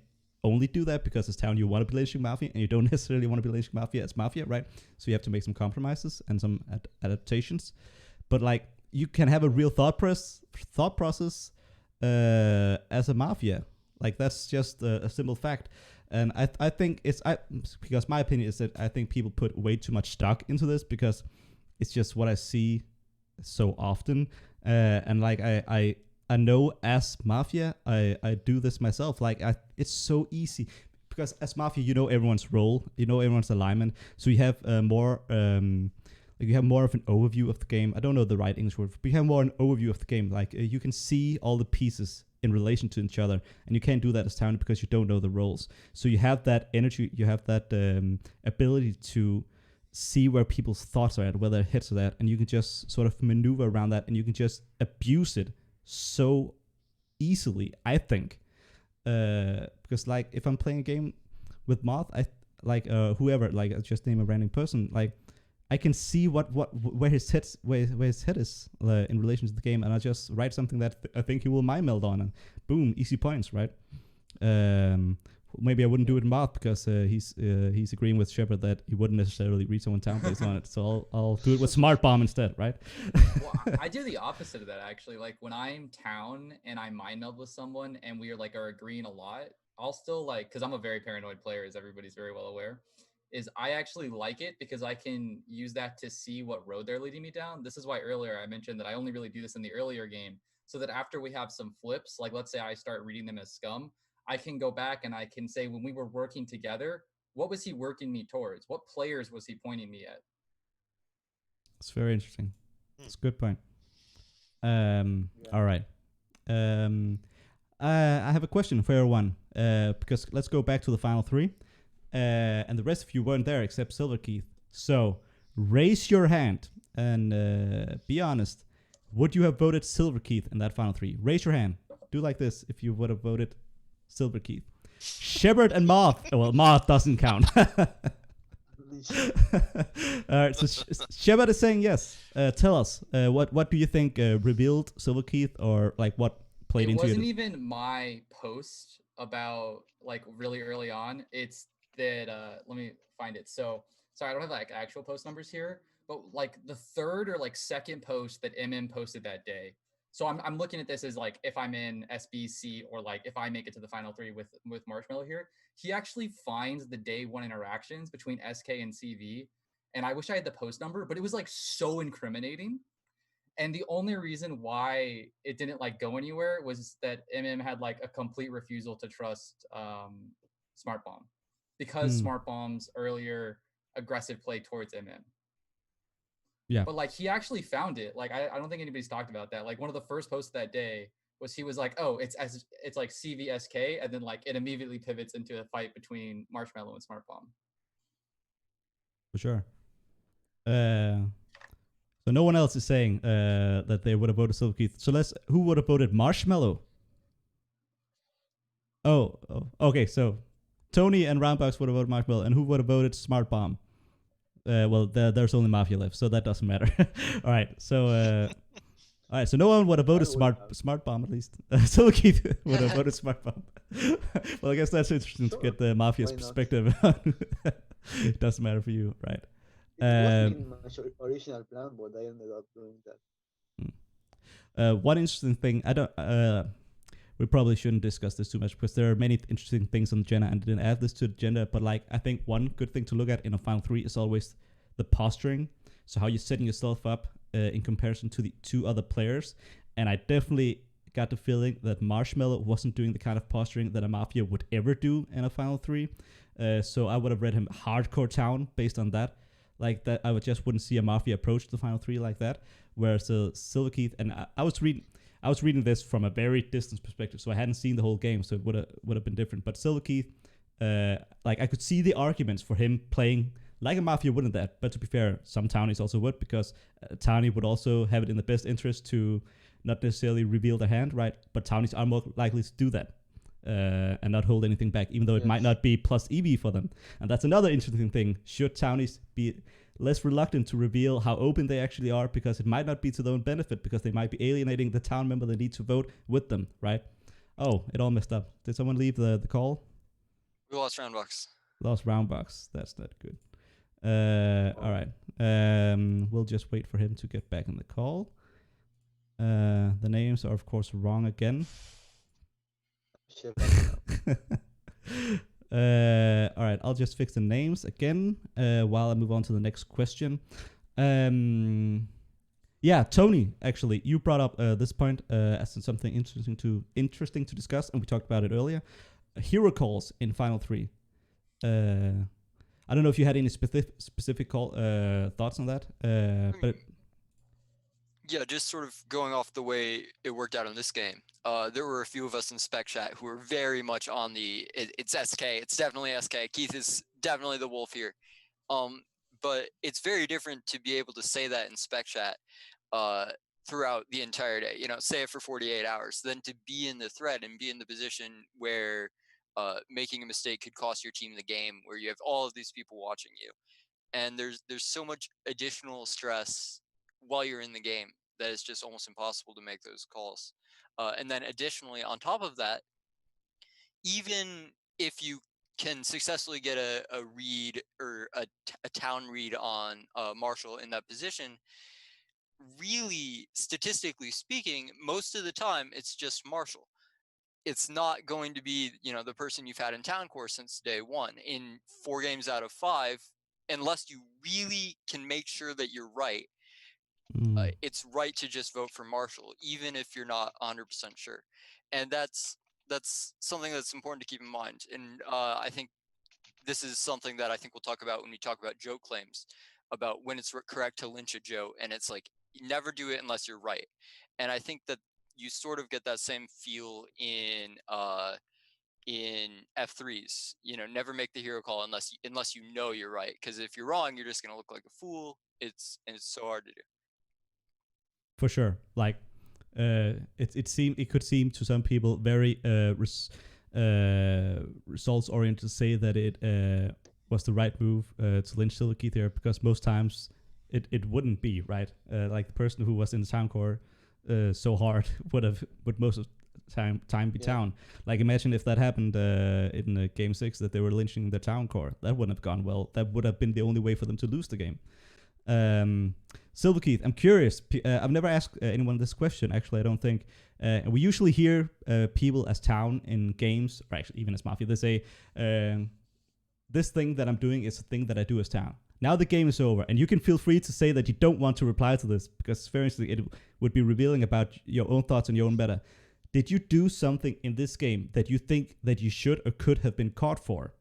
only do that because as town you want to be leashing Mafia and you don't necessarily want to be leashing Mafia as Mafia, right? So you have to make some compromises and some adaptations. But like you can have a real thought process as a Mafia. Like that's just a simple fact. And I think because my opinion is that I think people put way too much stock into this because it's just what I see so often. And like I know as Mafia, I do this myself. Like it's so easy because as Mafia, you know everyone's role, you know everyone's alignment. So you have more like you have more of an overview of the game. I don't know the right English word, but you have more an overview of the game. Like you can see all the pieces in relation to each other, and you can't do that as town because you don't know the roles. So you have that energy, you have that ability to see where people's thoughts are at, where their heads are at, and you can just sort of maneuver around that, and you can just abuse it so easily, I think. Because like if I'm playing a game with Moth, I like whoever, like I just name a random person, like I can see where his head is in relation to the game, and I just write something that I think he will mind meld on, and boom, easy points, right? Maybe I wouldn't do it in Moth because he's agreeing with Sheppard that he wouldn't necessarily read someone town based on it. So I'll do it with Smart Bomb instead, right? Well, I do the opposite of that actually. Like when I'm town and I mind meld with someone and we are agreeing a lot, I'll still because I'm a very paranoid player, as everybody's very well aware. Is I actually like it because I can use that to see what road they're leading me down. This is why earlier I mentioned that I only really do this in the earlier game, so that after we have some flips, like let's say I start reading them as Scum, I can go back and I can say when we were working together, what was he working me towards? What players was he pointing me at? It's very interesting. It's a good point. All right. I have a question for everyone because let's go back to the final three. And the rest of you weren't there except SilverKeith. So raise your hand and be honest. Would you have voted SilverKeith in that final three? Raise your hand. Do like this if you would have voted SilverKeith. Sheppard and Moth. Well, Moth doesn't count. All right. So Sheppard is saying yes. Tell us what do you think revealed SilverKeith, or like what played into it? It wasn't even my post about really early on. It's that let me find it. So sorry, I don't have actual post numbers here, but the third or second post that MM posted that day. So I'm looking at this as if I'm in SBC or if I make it to the final three with Marshmallow here, he actually finds the day one interactions between SK and CV. And I wish I had the post number, but it was so incriminating. And the only reason why it didn't go anywhere was that MM had a complete refusal to trust Smart Bomb. Because Smart Bomb's earlier aggressive play towards MM. Yeah. But he actually found it. I don't think anybody's talked about that. One of the first posts that day was he was oh, it's CVSK, and then it immediately pivots into a fight between Marshmallow and Smart Bomb. For sure. So no one else is saying that they would have voted SilverKeith. So who would have voted Marshmallow? Oh, okay, so Tony and Roundbox would have voted Marshmallow, and who would have voted Smart Bomb? Well, there's only Mafia left, so that doesn't matter. All right, so so no one would have voted Smart Bomb at least. SilverKeith would have voted Smart Bomb. Well, I guess that's interesting to get the Mafia's perspective. It doesn't matter for you, right? It wasn't in my original plan, but I ended up doing that. One interesting thing, we probably shouldn't discuss this too much because there are many interesting things on the agenda, and I didn't add this to the agenda, but I think one good thing to look at in a final three is always the posturing. So how you're setting yourself up in comparison to the two other players. And I definitely got the feeling that Marshmallow wasn't doing the kind of posturing that a Mafia would ever do in a Final 3. So I would have read him hardcore town based on that. Like that, I just wouldn't see a Mafia approach the Final 3 like that. Whereas SilverKeith, and I was reading this from a very distant perspective, so I hadn't seen the whole game, so it would have been different. But SilverKeith, like I could see the arguments for him playing like a Mafia wouldn't that. But to be fair, some townies also would, because townie would also have it in the best interest to not necessarily reveal their hand, right? But townies are more likely to do that and not hold anything back, even though it might not be plus EV for them. And that's another interesting thing. Should townies be less reluctant to reveal how open they actually are, because it might not be to their own benefit, because they might be alienating the town member they need to vote with them, right? Oh, it all messed up. Did someone leave the call? We lost roundbox. Lost roundbox. That's not good. All right. We'll just wait for him to get back in the call. The names are, of course, wrong again. All right, I'll just fix the names again while I move on to the next question. Yeah, Tony, actually, you brought up this point as something interesting to discuss, and we talked about it earlier. Hero calls in Final 3. I don't know if you had any specific thoughts on that, but yeah, just sort of going off the way it worked out in this game. There were a few of us in spec chat who were very much on the it's SK. It's definitely SK. Keith is definitely the wolf here. But it's very different to be able to say that in spec chat throughout the entire day. You know, say it for 48 hours, then to be in the thread and be in the position where making a mistake could cost your team the game, where you have all of these people watching you, and there's so much additional stress while you're in the game that it's just almost impossible to make those calls. And then additionally, on top of that, even if you can successfully get a read or a town read on Marshall in that position, really, statistically speaking, most of the time it's just Marshall. It's not going to be, you know, the person you've had in town core since day one. In 4 games out of 5, unless you really can make sure that you're right, it's right to just vote for Marshall, even if you're not 100% sure. And that's something that's important to keep in mind. And I think this is something that I think we'll talk about when we talk about JOAT claims, about when it's correct to lynch a JOAT. And it's like, you never do it unless you're right. And I think that you sort of get that same feel in F3s. You know, never make the hero call unless you know you're right. Because if you're wrong, you're just going to look like a fool. It's so hard to do. For sure, like it could seem to some people very results oriented to say that it was the right move to lynch SilverKeith here, because most times it wouldn't be right. Like the person who was in the town core so hard would most of the time be town. Like imagine if that happened in game 6, that they were lynching the town core. That wouldn't have gone well. That would have been the only way for them to lose the game. SilverKeith, I'm curious. I've never asked anyone this question, actually, I don't think. And we usually hear people as town in games, or actually even as Mafia, they say, this thing that I'm doing is a thing that I do as town. Now the game is over, and you can feel free to say that you don't want to reply to this, because very interesting, it would be revealing about your own thoughts and your own meta. Did you do something in this game that you think that you should or could have been caught for?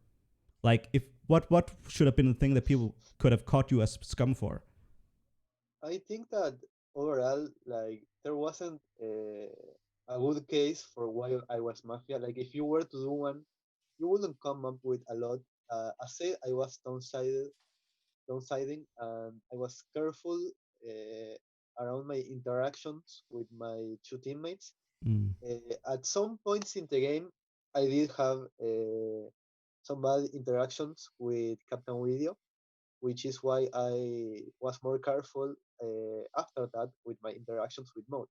Like, if what should have been the thing that people could have caught you as scum for? I think that overall, like, there wasn't a good case for why I was Mafia. Like, if you were to do one, you wouldn't come up with a lot. I said I was downsiding, and I was careful around my interactions with my 2 teammates. At some points in the game, I did have some bad interactions with Captain Video, which is why I was more careful after that with my interactions with Moth.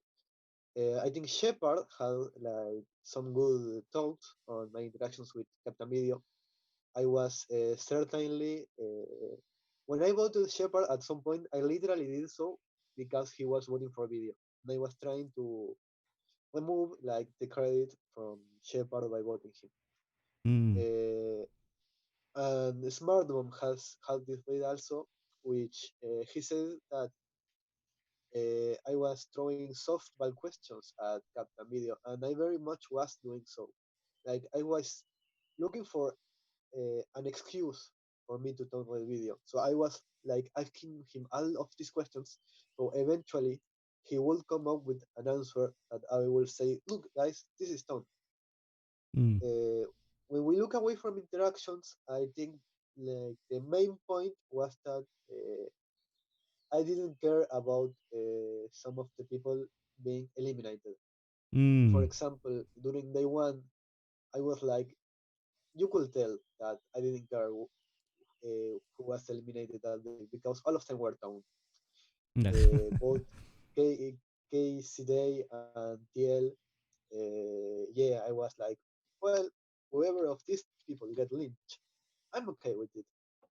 I think Sheppard had like some good thoughts on my interactions with Captain Video. I was certainly when I voted Sheppard at some point, I literally did so because he was voting for Video, and I was trying to remove like the credit from Sheppard by voting him. And Smart Bomb has this read also. which he said that I was throwing softball questions at Captain Video, and I very much was doing so. Like I was looking for an excuse for me to talk my video. So I was like asking him all of these questions. So eventually he will come up with an answer that I will say, look, guys, this is Tone. When we look away from interactions, I think like the main point was that I didn't care about some of the people being eliminated. For example, during day one, I was like, you could tell that I didn't care who was eliminated that day because all of them were down. Both KCD and TL. Yeah, I was like, well, whoever of these people get lynched, I'm okay with it,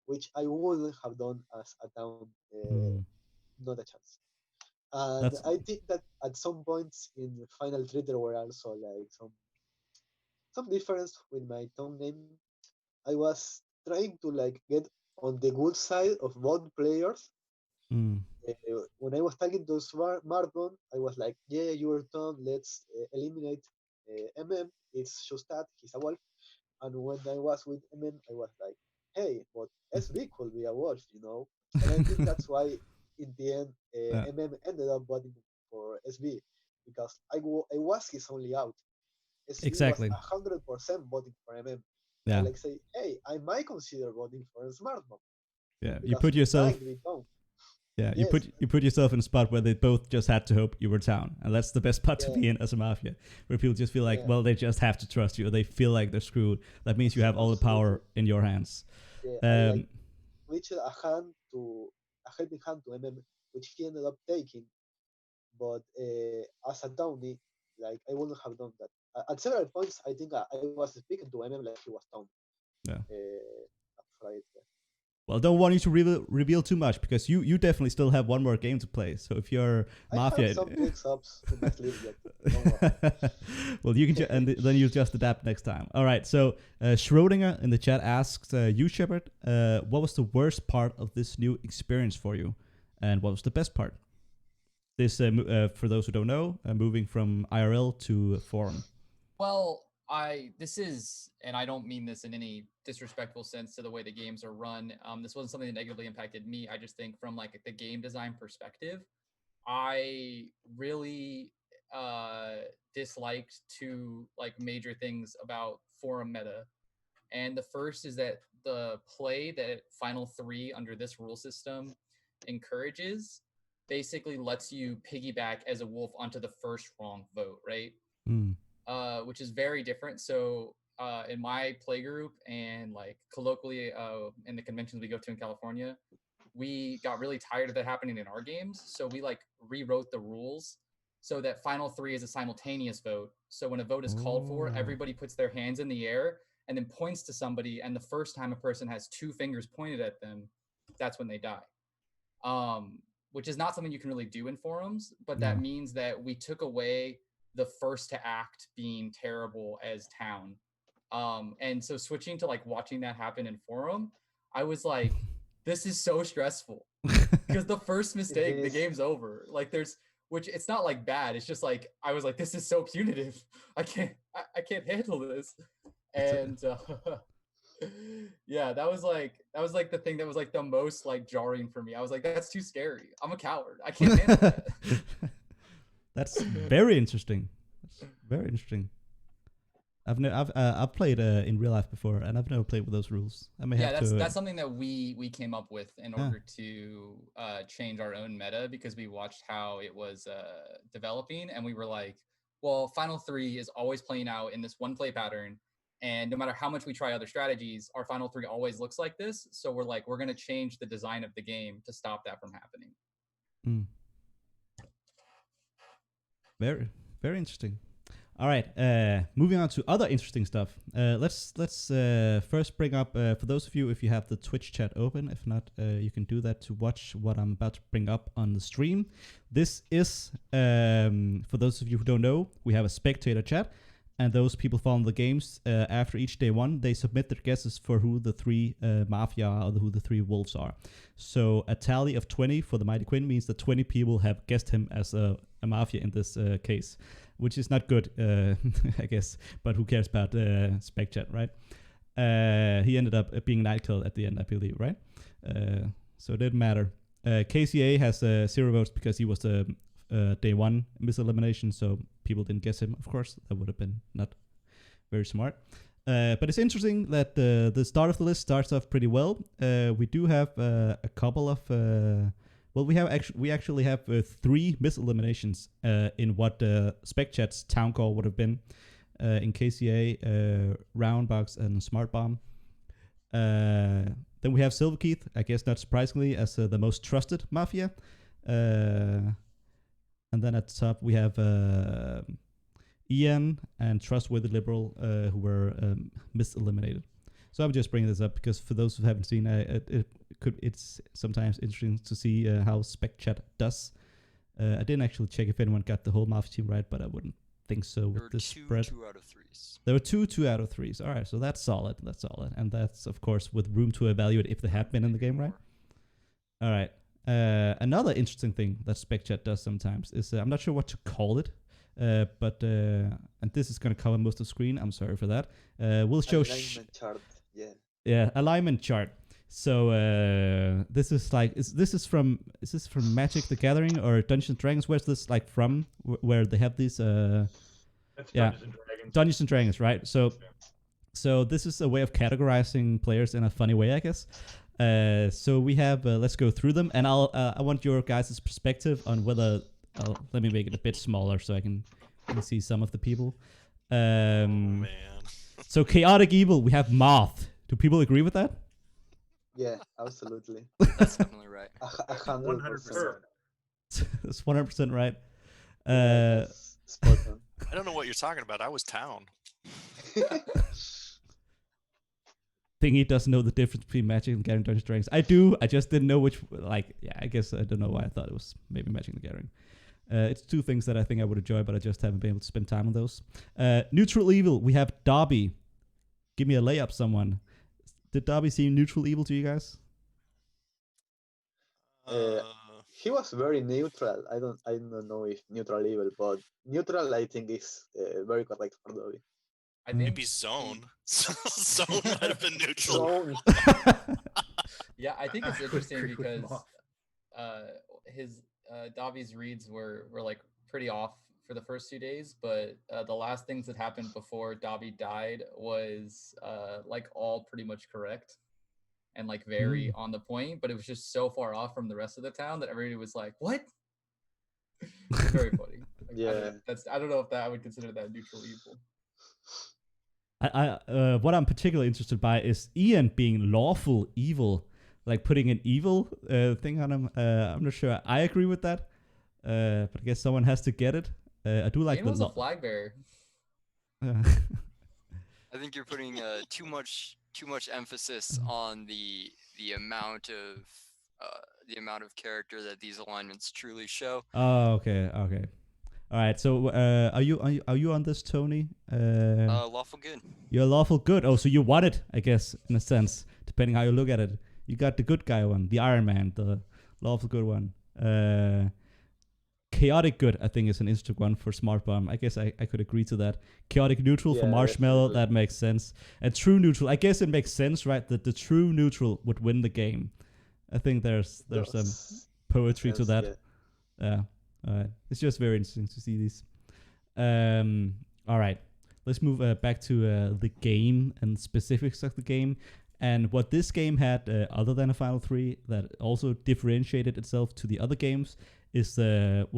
which I wouldn't have done as a down, not a chance. And I think that at some points in the final three there were also like some difference with my tongue name. I was trying to like get on the good side of both players. When I was talking to Marbon, I was like, yeah, you're Tom, let's eliminate MM. It's just that, he's a wolf. And when I was with MM, I was like, hey, but SB could be a wolf, you know? And I think that's why in the end, MM ended up voting for SB, because I was his only out. SB exactly. was 100% voting for MM. Yeah. I like say, hey, I might consider voting for a smart mom. Yeah, you put yourself. Yeah, yes. you put yourself in a spot where they both just had to hope you were down, and that's the best spot to be in as a mafia, where people just feel like, well, they just have to trust you, or they feel like they're screwed. That means you have all the power in your hands. Yeah, I reached a helping hand to MM, which he ended up taking, but as a downy, like I wouldn't have done that. At several points, I think I was speaking to MM like he was down. Yeah. After well, don't want you to reveal too much, because you definitely still have one more game to play. So if you're Mafia, I have some mix-ups in my sleeve yet. Well, you can and then you'll just adapt next time. All right. So Schrodinger in the chat asks you, Sheppard, what was the worst part of this new experience for you, and what was the best part? This for those who don't know, moving from IRL to forum. Well, this is, and I don't mean this in any disrespectful sense to the way the games are run. This wasn't something that negatively impacted me. I just think from like the game design perspective, I really disliked two like major things about forum meta. And the first is that the play that Final 3 under this rule system encourages basically lets you piggyback as a wolf onto the first wrong vote, right? Which is very different. So in my play group and like colloquially in the conventions we go to in California, we got really tired of that happening in our games. So we like rewrote the rules so that Final 3 is a simultaneous vote. So when a vote is called for, everybody puts their hands in the air and then points to somebody. And the first time a person has two fingers pointed at them, that's when they die. Which is not something you can really do in forums, but that means that we took away the first to act being terrible as town. And so switching to like watching that happen in forum, I was like, this is so stressful because the first mistake, the game's over. Like which it's not like bad. It's just like, I was like, this is so punitive. I can't handle this. And yeah, that was like the thing that was like the most like jarring for me. I was like, that's too scary. I'm a coward. I can't handle that. That's very interesting. That's very interesting. I've played in real life before, and I've never played with those rules. I may have to. That's something that we came up with in order to change our own meta, because we watched how it was developing, and we were like, well, Final 3 is always playing out in this one play pattern, and no matter how much we try other strategies, our Final 3 always looks like this. So we're like, we're gonna change the design of the game to stop that from happening. Very, very interesting. All right, moving on to other interesting stuff. Let's first bring up, for those of you, if you have the Twitch chat open, if not, you can do that to watch what I'm about to bring up on the stream. This is, for those of you who don't know, we have a spectator chat, and those people following the games, after each day one, they submit their guesses for who the 3 Mafia are, or who the 3 wolves are. So a tally of 20 for the Mighty Quinn means that 20 people have guessed him as a Mafia in this case, which is not good, I guess, but who cares about SpecChat, right? He ended up being night killed at the end, I believe, right? So it didn't matter. KCA has 0 votes because he was the day 1 mis-elimination, so people didn't guess him, of course. That would have been not very smart. But it's interesting that the start of the list starts off pretty well. We do have a couple of... we actually have 3 mis-eliminations in what SpecChat's town call would have been. In KCA, Roundbox, and Smart Bomb. Then we have SilverKeith, I guess not surprisingly, as the most trusted Mafia. And then at the top we have Ian and Trustworthy Liberal, who were mis-eliminated. So I'm just bringing this up because for those who haven't seen, it's sometimes interesting to see how SpecChat does. I didn't actually check if anyone got the whole Mafia team right, but I wouldn't think so with this spread. Two out of 3s. There were 2 out of 3s. All right, so that's solid. And that's, of course, with room to evaluate if they have been in the game, right? All right. Another interesting thing that SpecChat does sometimes is, I'm not sure what to call it, but and this is going to cover most of the screen. I'm sorry for that. We'll show... Alignment chart, yeah. Yeah, alignment chart. So this is like, is this from Magic the Gathering or Dungeons and Dragons? Where's this like from? Where they have these? That's Dungeons and Dragons. Dungeons and Dragons, right? So this is a way of categorizing players in a funny way, I guess. So we have, let's go through them, and I want your guys' perspective on whether. Let me make it a bit smaller so I can see some of the people. Oh man. So chaotic evil, we have Moth. Do people agree with that? Yeah, absolutely. That's definitely right. 100%. That's 100% right. That's spot on. I don't know what you're talking about. I was town. Thingy doesn't know the difference between Magic and Gathering, Dungeons and Dragons. I do. I just didn't know which. Like, yeah, I guess I don't know why I thought it was maybe Magic the Gathering. It's 2 things that I think I would enjoy, but I just haven't been able to spend time on those. Neutral evil. We have Darby. Give me a layup, someone. Did Darby seem neutral evil to you guys? He was very neutral. I don't know if neutral evil, but neutral I think is very correct for Dobby. I think Maybe Zone. Zone might have been neutral. Zone. Yeah, I think it's interesting Agree with because Moth. his Davi's reads were like pretty off for the first 2 days, but the last things that happened before Davi died was like all pretty much correct and like very on the point, but it was just so far off from the rest of the town that everybody was like, "What?" It's very funny. Like, Yeah. I don't know if that I would consider that neutral evil. What I'm particularly interested by is Ian being lawful evil, like putting an evil thing on him. I'm not sure I agree with that, but I guess someone has to get it. I do like Ian was a flag bearer. I think you're putting too much emphasis on the amount of character that these alignments truly show. Oh, okay. All right. So, are you on this, Tony? Lawful good. You're lawful good. Oh, so you won it, I guess, in a sense, depending how you look at it. You got the good guy one, the Iron Man, the lawful good one. Chaotic good, I think, is an interesting one for Smart Bomb. I guess I could agree to that. Chaotic neutral for Marshmallow, that makes sense. And true neutral, I guess it makes sense, right? That the true neutral would win the game. I think there's some poetry to that. Yeah. All right. It's just very interesting to see these. All right. Let's move back to the game and specifics of the game. And what this game had, other than a Final 3, that also differentiated itself to the other games is the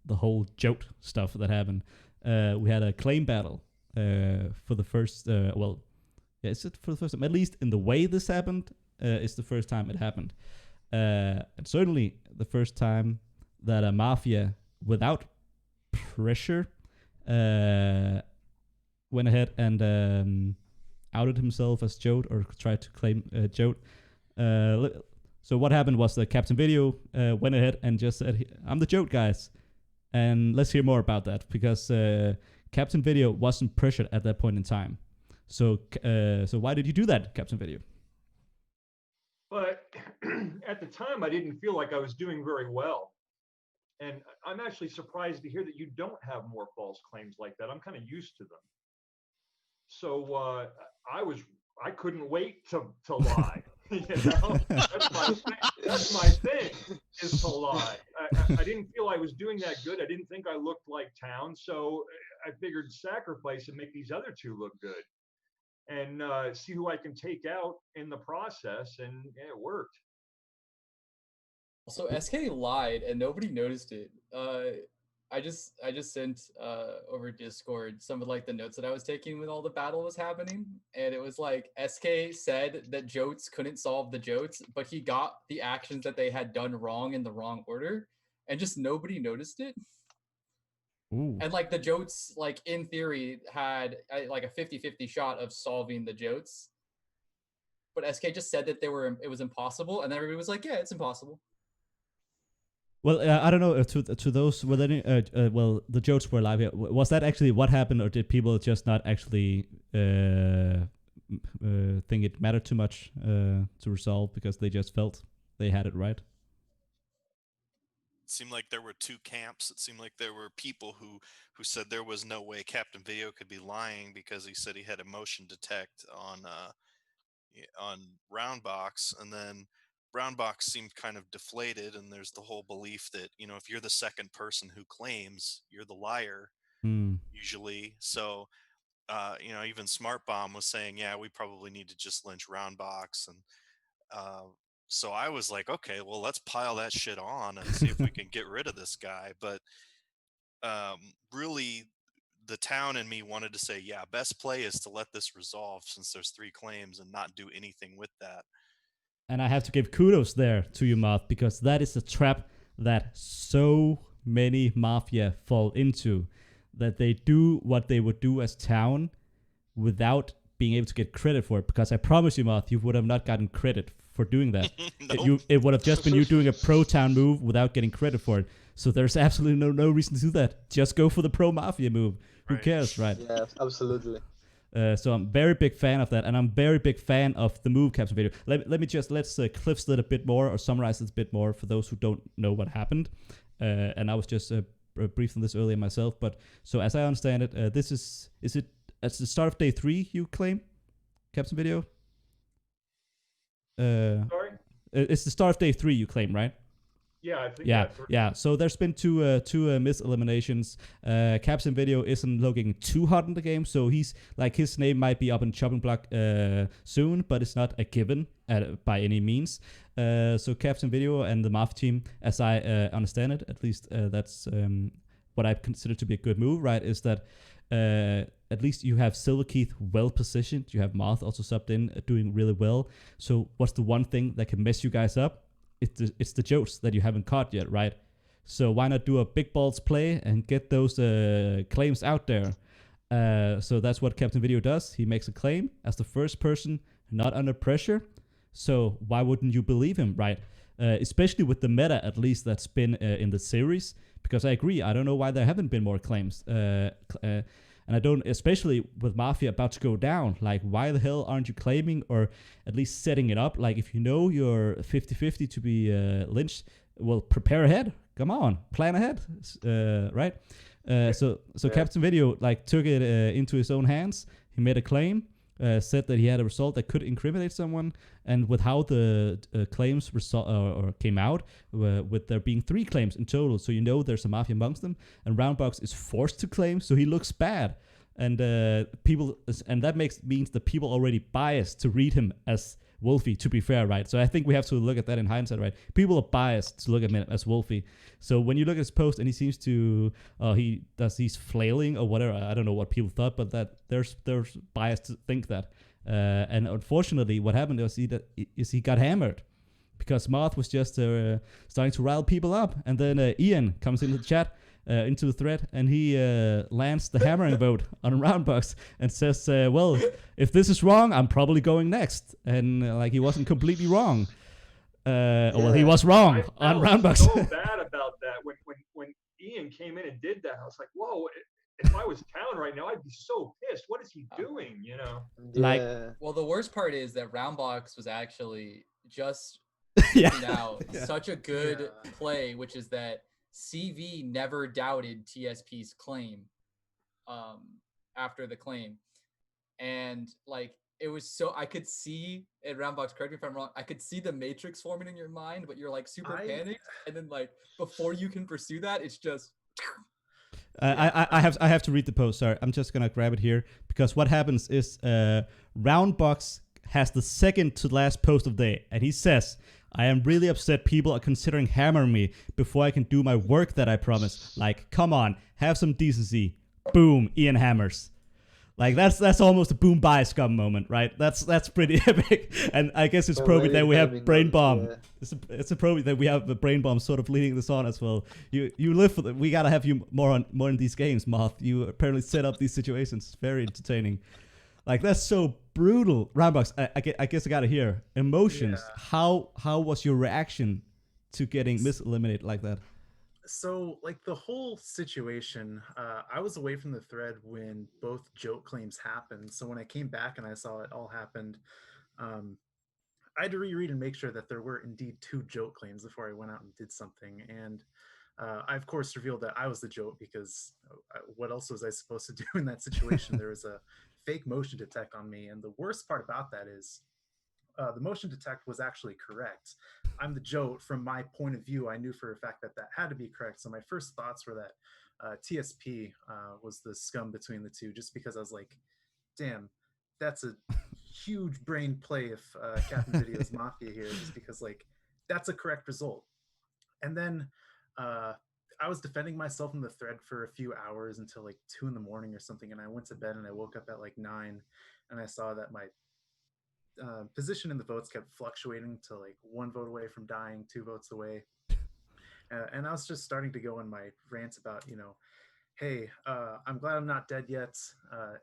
whole JOAT stuff that happened. We had a claim battle for the first, is it for the first time? At least in the way this happened, it's the first time it happened. And certainly the first time that a Mafia, without pressure, went ahead and outed himself as JOAT or tried to claim JOAT. So what happened was the Captain Video went ahead and just said, "I'm the JOAT, guys." And let's hear more about that, because Captain Video wasn't pressured at that point in time. So why did you do that, Captain Video? But at the time, I didn't feel like I was doing very well. And I'm actually surprised to hear that you don't have more false claims like that. I'm kind of used to them. So I couldn't wait to lie. You know, that's my thing is to lie. I didn't feel I was doing that good. I didn't think I looked like town. So I figured sacrifice and make these other two look good and see who I can take out in the process. And it worked. So SK lied and nobody noticed it. I just sent over Discord some of like the notes that I was taking when all the battle was happening, and it was like SK said that JOATs couldn't solve the JOATs, but he got the actions that they had done wrong in the wrong order, and just nobody noticed it. Ooh. And like the JOATs, like in theory, had like a 50-50 shot of solving the JOATs, but SK just said that it was impossible, and then everybody was like, "Yeah, it's impossible." Well, I don't know to those. Were there well, the JOATs were live here. Was that actually what happened, or did people just not actually think it mattered too much to resolve because they just felt they had it right? It seemed like there were two camps. It seemed like there were people who said there was no way Captain Video could be lying because he said he had a motion detect on roundbox, and then roundbox seemed kind of deflated, and there's the whole belief that, you know, if you're the second person who claims, you're the liar usually. So you know, even Smart Bomb was saying, yeah, we probably need to just lynch roundbox. And so I was like, okay, well, let's pile that shit on and see if we can get rid of this guy. But really the town and me wanted to say, yeah, best play is to let this resolve since there's 3 claims and not do anything with that. And I have to give kudos there to you, Moth, because that is a trap that so many Mafia fall into, that they do what they would do as town without being able to get credit for it. Because I promise you, Moth, you would have not gotten credit for doing that. Nope. It would have just been you doing a pro town move without getting credit for it. So there's absolutely no reason to do that. Just go for the pro Mafia move. Who cares, right? Yeah, absolutely. So I'm very big fan of that, and I'm very big fan of the move Captain Video. Let's cliff it a bit more, or summarize it a bit more for those who don't know what happened. And I was just briefed on this earlier myself, but so as I understand it, this is it at the start of day 3 you claim, Captain Video? Sorry? It's the start of day 3 you claim, right? Yeah, I think. Yeah. So there's been two miss eliminations. Captain Video isn't looking too hot in the game, so he's like his name might be up in chopping block soon, but it's not a given by any means. So Captain Video and the Mafia team, as I understand it, at least that's what I consider to be a good move, right? Is that at least you have SilverKeith well positioned. You have Moth also subbed in, doing really well. So what's the one thing that can mess you guys up? It's the JOATs that you haven't caught yet, right? So why not do a big balls play and get those claims out there? So that's what Captain Video does. He makes a claim as the first person, not under pressure. So why wouldn't you believe him, right? Especially with the meta, at least, that's been in the series. Because I agree, I don't know why there haven't been more claims. And I don't, especially with Mafia about to go down, like, why the hell aren't you claiming or at least setting it up? Like, if you know you're 50-50 to be lynched, well, prepare ahead. Come on, plan ahead, right? So Captain Video, like, took it into his own hands. He made a claim, said that he had a result that could incriminate someone, and with how the claims or came out, with there being 3 claims in total, so you know there's a Mafia amongst them, and Roundbox is forced to claim, so he looks bad, and that means that people already biased to read him as Wolfie, to be fair, right? So I think we have to look at that in hindsight, right? People are biased to look at him as Wolfie. So when you look at his post and he seems to, he's flailing or whatever, I don't know what people thought, but that there's bias to think that. And unfortunately, what happened was he got hammered because Moth was just starting to rile people up. And then Ian comes into the chat, into the thread, and he lands the hammering vote on Roundbox and says, well, if this is wrong, I'm probably going next. And like, he wasn't completely wrong. Well, he was wrong on Roundbox. So bad about that. When Ian came in and did that, I was like, whoa, if I was Town right now, I'd be so pissed. What is he doing? You know? Like, well, the worst part is that roundbox was actually just out such a good play, which is that CV never doubted TSP's claim after the claim. And like, it was so, I could see, and Roundbox, correct me if I'm wrong, I could see the matrix forming in your mind, but you're like super panicked. And then like, before you can pursue that, it's just... I have to read the post. Sorry, I'm just gonna grab it here, because what happens is Roundbox has the second to last post of the day, and he says, I am really upset people are considering hammering me before I can do my work that I promised. Like, come on, have some decency. Boom, Ian hammers. Like, that's almost a boom bye scum moment, right? That's pretty epic. And I guess it's probably that we have Brain Bomb. Yeah. It's probably that we have the Brain Bomb sort of leading this on as well. You live for we gotta have you more in these games, Moth. You apparently set up these situations. Very entertaining. Like, that's so brutal. Roundbox, I guess I gotta hear emotions. Yeah. How was your reaction to getting mis-eliminated like that? So, like, the whole situation, I was away from the thread when both JOAT claims happened. So when I came back and I saw it all happened, I had to reread and make sure that there were indeed 2 JOAT claims before I went out and did something. And I, of course, revealed that I was the JOAT, because what else was I supposed to do in that situation? There was a fake motion detect on me. And the worst part about that is the motion detect was actually correct. I'm the JOAT. From my point of view, I knew for a fact that that had to be correct. So my first thoughts were that TSP was the scum between the two, just because I was like, damn, that's a huge brain play if Captain Video's Mafia here, just because, like, that's a correct result. And then I was defending myself in the thread for a few hours until like 2 a.m. or something. And I went to bed and I woke up at like 9, and I saw that my position in the votes kept fluctuating to like 1 vote away from dying, 2 votes away. And I was just starting to go on my rants about, you know, hey, I'm glad I'm not dead yet.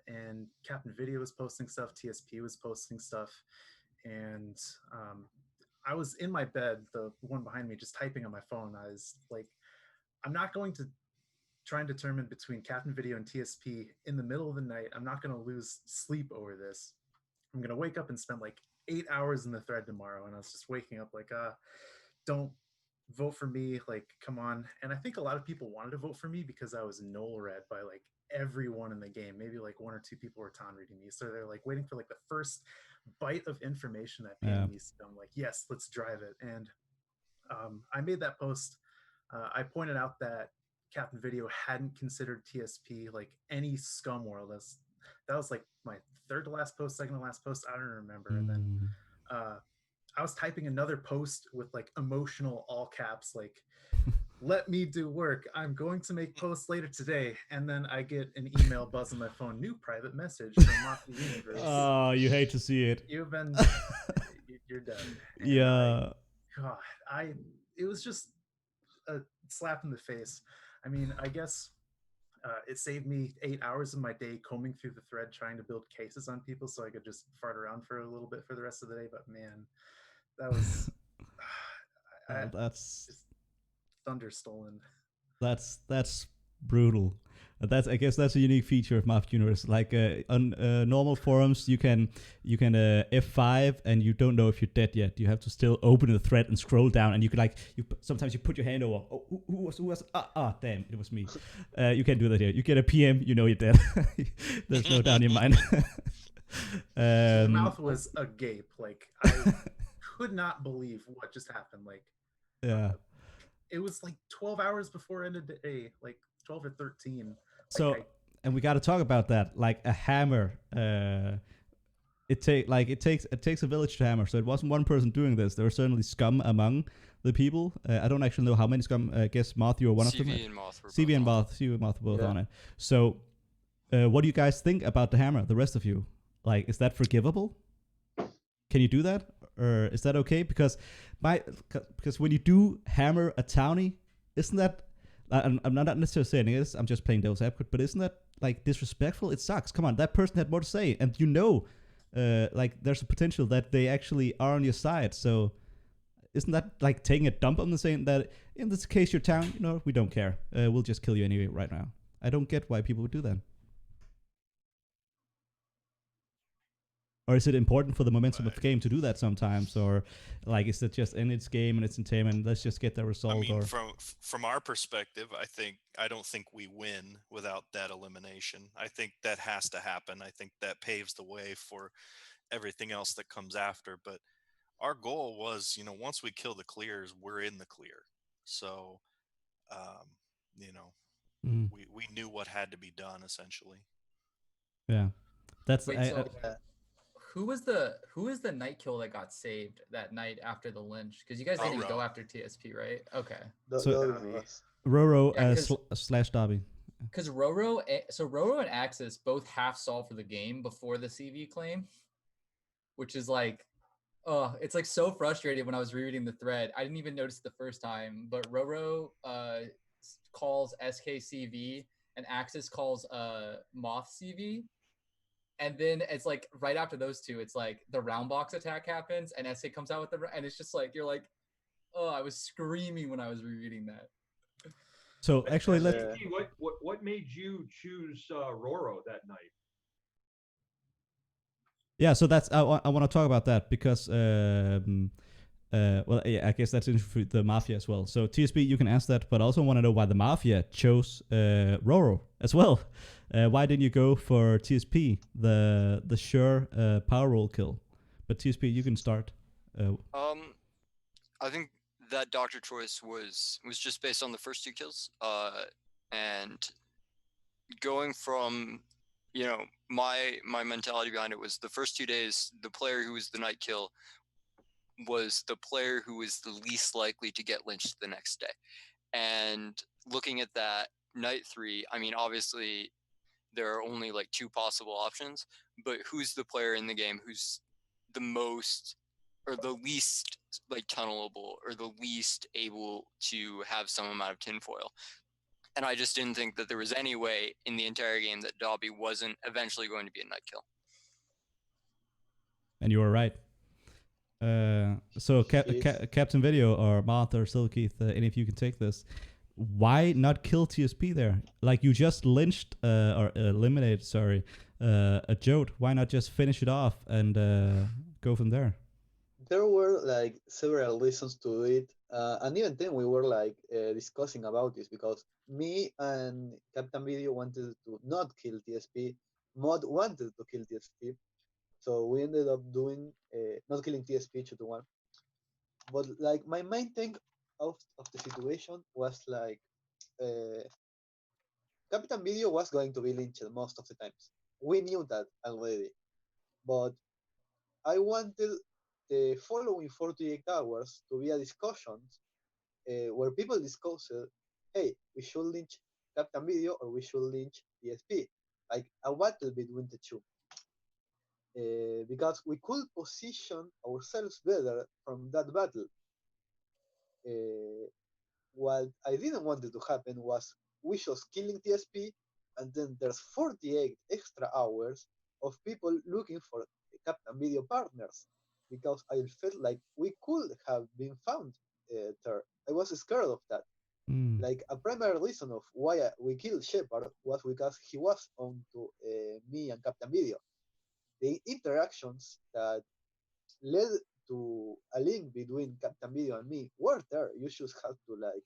And Captain Video was posting stuff, TSP was posting stuff. And I was in my bed, the one behind me, just typing on my phone. I was like, I'm not going to try and determine between Captain Video and TSP in the middle of the night. I'm not going to lose sleep over this. I'm going to wake up and spend like 8 hours in the thread tomorrow. And I was just waking up like, don't vote for me. Like, come on. And I think a lot of people wanted to vote for me because I was null read by like everyone in the game. Maybe like 1 or 2 people were ton reading me. So they're like waiting for like the first bite of information that paid me. So I'm like, yes, let's drive it. And I made that post. I pointed out that Captain Video hadn't considered TSP like any scum world. That was like my third to last post, second to last post. I don't remember. And then I was typing another post with like emotional all caps, like, let me do work. I'm going to make posts later today. And then I get an email buzz on my phone, new private message from Mafia Universe. Oh, you hate to see it. You've been, you're done. And yeah. It was just a slap in the face. I mean, I guess it saved me 8 hours of my day combing through the thread trying to build cases on people so I could just fart around for a little bit for the rest of the day. But man, that was that's just thunder stolen. That's brutal. I guess that's a unique feature of Mafia Universe. Like on normal forums, you can F5 and you don't know if you're dead yet. You have to still open the thread and scroll down, and you can sometimes you put your hand over. Oh, who was? Damn, it was me. You can't do that here. You get a PM, you know you're dead. There's no doubt in your mind. The mouth was agape. Like, I could not believe what just happened. Like, yeah, it was like 12 hours before end of the day, like 12 or 13. So, and we got to talk about that. Like a hammer, it takes a village to hammer. So it wasn't one person doing this. There were certainly scum among the people. I don't actually know how many scum. I guess Moth, you were one of them. CV and Moth were both on it. So, what do you guys think about the hammer? The rest of you, like, is that forgivable? Can you do that, or is that okay? Because when you do hammer a townie, isn't that? I'm not necessarily saying this. I'm just playing devil's advocate. But isn't that like disrespectful? It sucks. Come on, that person had more to say, and like there's a potential that they actually are on your side. So isn't that like taking a dump on the saying that in this case your town, we don't care. We'll just kill you anyway right now. I don't get why people would do that. Or is it important for the momentum of the game to do that sometimes? Or like, is it just in its game and its entertainment, let's just get the result? I mean, or from our perspective, I don't think we win without that elimination. I think that has to happen. I think that paves the way for everything else that comes after. But our goal was, once we kill the clears, we're in the clear. So, we knew what had to be done essentially. Yeah, that's who was the night kill that got saved that night after the lynch? Because you guys didn't even go after TSP, right? Okay. Roro slash Dobby. Because Roro and Axis both half solved for the game before the CV claim, which is like, it's like so frustrating. When I was rereading the thread, I didn't even notice it the first time, but Roro calls SKCV and Axis calls Moth CV. And then it's like right after those two, it's like the roundbox attack happens and SK comes out with and it's just like, you're like, oh, I was screaming when I was rereading that. So actually, what made you choose Roro that night? Yeah, so that's I want to talk about that because I guess that's interesting for the Mafia as well. So TSP, you can ask that, but I also want to know why the Mafia chose Roro as well. Why didn't you go for TSP, the sure power roll kill? But TSP, you can start. I think that doctor choice was just based on the first two kills, and going from, my mentality behind it was the first 2 days, the player who was the night kill was the player who was the least likely to get lynched the next day. And looking at that, night 3, I mean, obviously there are only like 2 possible options, but who's the player in the game who's the most or the least like tunnelable or the least able to have some amount of tinfoil? And I just didn't think that there was any way in the entire game that Dobby wasn't eventually going to be a night kill. And you were right. So Captain Video or Moth or SilverKeith, any of you can take this. Why not kill TSP there? Like, you just lynched or eliminated, a JOAT. Why not just finish it off and go from there? There were like several reasons to do it, and even then we were like discussing about this because me and Captain Video wanted to not kill TSP. Mod wanted to kill TSP, so we ended up doing not killing TSP 2-1. But like my main thing of the situation was like Captain Video was going to be lynched most of the times. We knew that already, but I wanted the following 48 hours to be a discussion where people discussed, hey, we should lynch Captain Video or we should lynch TSP, like a battle between the two. Because we could position ourselves better from that battle. What I didn't want it to happen was we just killing TSP, and then there's 48 extra hours of people looking for Captain Video partners, because I felt like we could have been found there. I was scared of that. Like, a primary reason of why we killed Sheppard was because he was on to me and Captain Video. The interactions that led to a link between Captain Video and me were there. You just have to like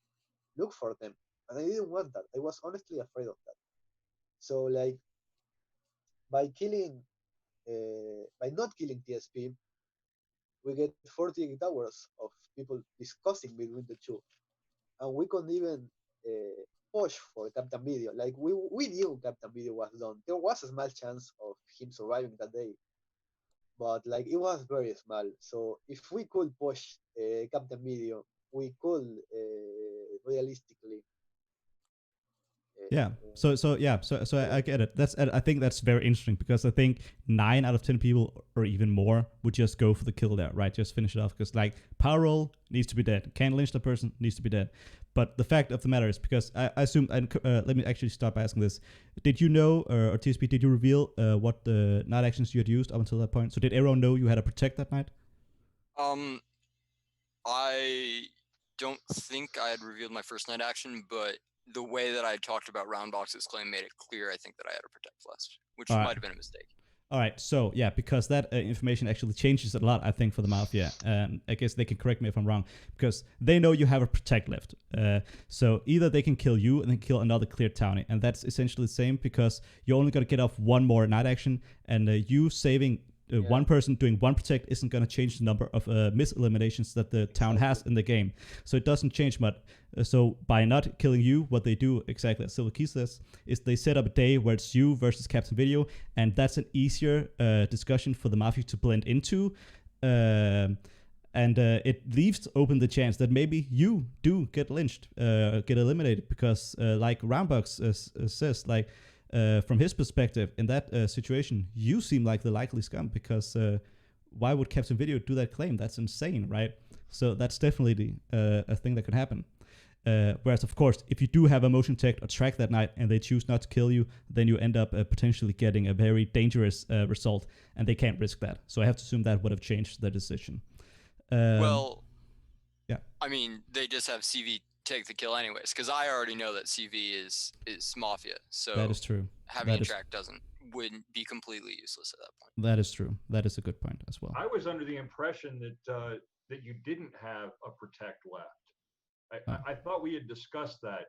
look for them, and I didn't want that. I was honestly afraid of that. So like by not killing TSP, we get 48 hours of people discussing between the two, and we couldn't even push for Captain Video. Like we knew Captain Video was done. There was a small chance of him surviving that day, but like it was very small. So if we could push Captain Video, we could realistically. So I get it. I think that's very interesting, because I think 9 out of 10 people or even more would just go for the kill there, right? Just finish it off, because like power roll needs to be dead. Can't lynch the person, needs to be dead. But the fact of the matter is, because I assume, let me actually start by asking this: did you know, or TSP, did you reveal what the night actions you had used up until that point? So did everyone know you had a protect that night? I don't think I had revealed my first night action, but the way that I talked about Roundbox's claim made it clear, I think, that I had a protect left, which All right. might have been a mistake. All right, so yeah, because that information actually changes a lot, I think, for the Mafia. I guess they can correct me if I'm wrong, because they know you have a protect left. So either they can kill you and then kill another clear townie, and that's essentially the same, because you're only going to get off one more night action, and you saving one person doing one protect isn't going to change the number of mis-eliminations that the town has in the game. So it doesn't change much. So by not killing you, what they do, exactly as SilverKeith says, is they set up a day where it's you versus Captain Video, and that's an easier discussion for the Mafia to blend into. And it leaves open the chance that maybe you do get lynched, get eliminated, because like Roundbox says, like, from his perspective, in that situation, you seem like the likely scum, because why would Captain Video do that claim? That's insane, right? So that's definitely a thing that could happen. Whereas, of course, if you do have a motion tech or track that night and they choose not to kill you, then you end up potentially getting a very dangerous result, and they can't risk that. So I have to assume that would have changed the decision. Well, yeah. I mean, they just have CV take the kill anyways, because I already know that CV is Mafia. So that is true. Having a track wouldn't be completely useless at that point. That is true. That is a good point as well. I was under the impression that that you didn't have a protect left. I thought we had discussed that,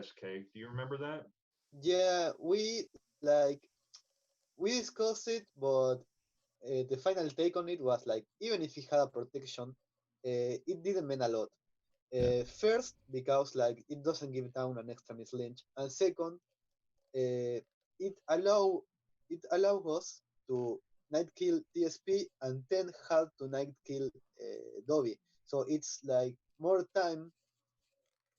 SK. Do you remember that? Yeah, we discussed it, but the final take on it was like, even if he had a protection, it didn't mean a lot. First, because like it doesn't give down an extra miss lynch, and second, it allows us to night kill TSP and then have to night kill Dobby. So it's like more time,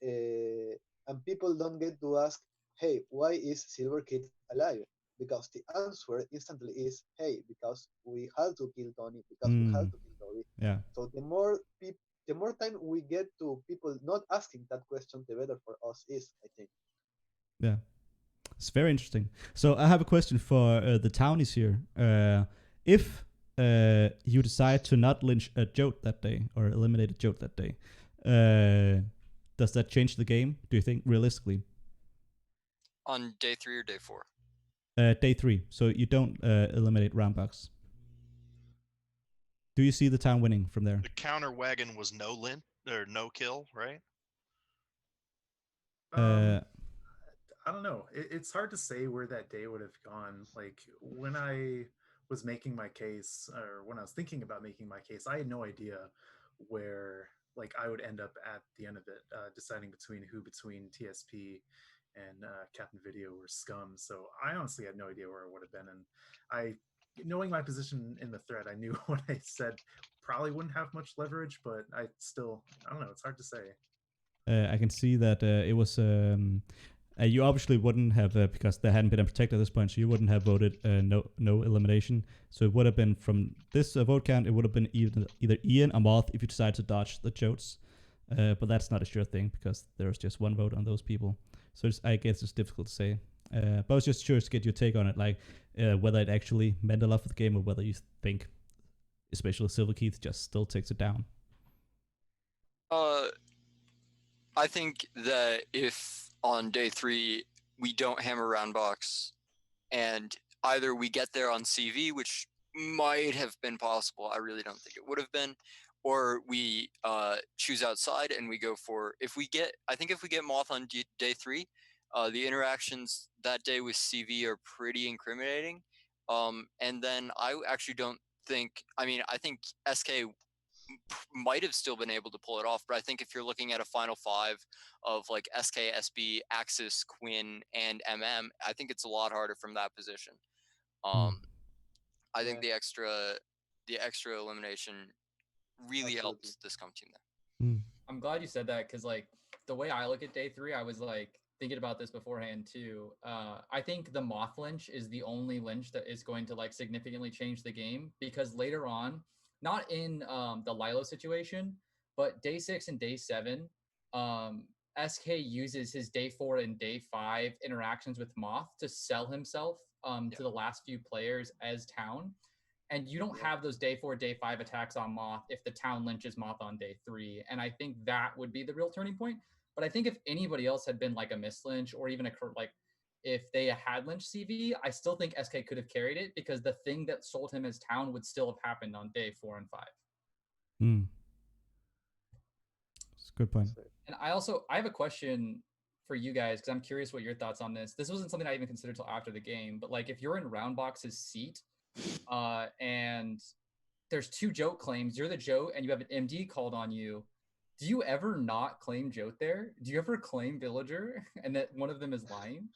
and people don't get to ask, hey, why is SilverKeith alive? Because the answer instantly is, hey, because we had to kill Tony, because we had to kill Dobby. Yeah. So the more time we get to people not asking that question, the better for us is, I think. Yeah. It's very interesting. So I have a question for the townies here. If you decide to not lynch a JOAT that day, or eliminate a JOAT that day, does that change the game, do you think, realistically? On day 3 or day 4? Day 3. So you don't eliminate Roundbox. Do you see the town winning from there? The counter wagon was no kill, right? I don't know. It's hard to say where that day would have gone. Like, when I was making my case, or when I was thinking about making my case, I had no idea where like I would end up at the end of it, deciding between TSP and Captain Video were scum. So I honestly had no idea where it would have been. And knowing my position in the thread, I knew what I said probably wouldn't have much leverage, but I don't know. It's hard to say. I can see that it was... you obviously wouldn't have, because there hadn't been a protect at this point, so you wouldn't have voted no elimination. So it would have been, from this vote count, it would have been either Ian or Moth if you decide to dodge the JOATs. But that's not a sure thing, because there's just one vote on those people. So I guess it's difficult to say. But I was just curious to get your take on it, like whether it actually meant a lot for the game, or whether you think, especially SilverKeith, just still takes it down. I think that if on day 3 we don't hammer Roundbox, and either we get there on CV, which might have been possible, I really don't think it would have been, or we choose outside and we go for, if we get Moth on day 3, the interactions that day with CV are pretty incriminating. And then I actually don't think, I think SK might have still been able to pull it off, but I think if you're looking at a final 5 of like SK, SB, Axis, Quinn, and MM, I think it's a lot harder from that position. I think the extra elimination really helped this scum team there. I'm glad you said that, because like the way I look at day 3, I was like thinking about this beforehand too. I think the Moth lynch is the only lynch that is going to like significantly change the game, because later on, not in the Lilo situation, but day 6 and day 7, SK uses his day 4 and day 5 interactions with Moth to sell himself to the last few players as town. And you don't have those day 4, day 5 attacks on Moth if the town lynches Moth on day 3. And I think that would be the real turning point. But I think if anybody else had been like a Miss Lynch or even like if they had Lynch CV, I still think SK could have carried it because the thing that sold him as town would still have happened on day 4 and 5. That's a good point. And I have a question for you guys because I'm curious what your thoughts on this. This wasn't something I even considered till after the game, but like if you're in Roundbox's seat and there's 2 JOAT claims, you're the JOAT and you have an MD called on you, do you ever not claim JOAT there? Do you ever claim Villager and that one of them is lying?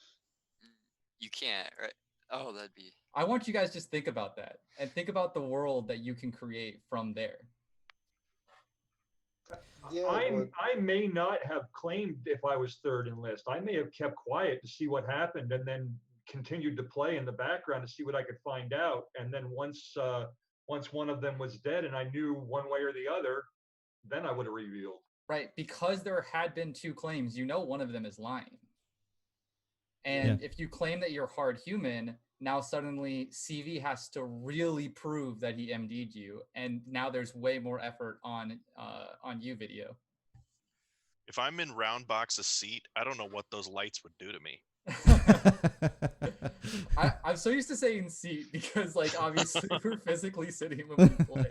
You can't, right? Oh, that'd be... I want you guys to just think about that and think about the world that you can create from there. Yeah, I may not have claimed if I was third in list. I may have kept quiet to see what happened and then continued to play in the background to see what I could find out. And then once one of them was dead and I knew one way or the other, then I would have revealed. Right, because there had been 2 claims, you know one of them is lying. And if you claim that you're hard human, now suddenly CV has to really prove that he MD'd you, and now there's way more effort on you video. If I'm in Roundbox's seat, I don't know what those lights would do to me. I'm so used to saying seat because, like, obviously we're physically sitting when we play.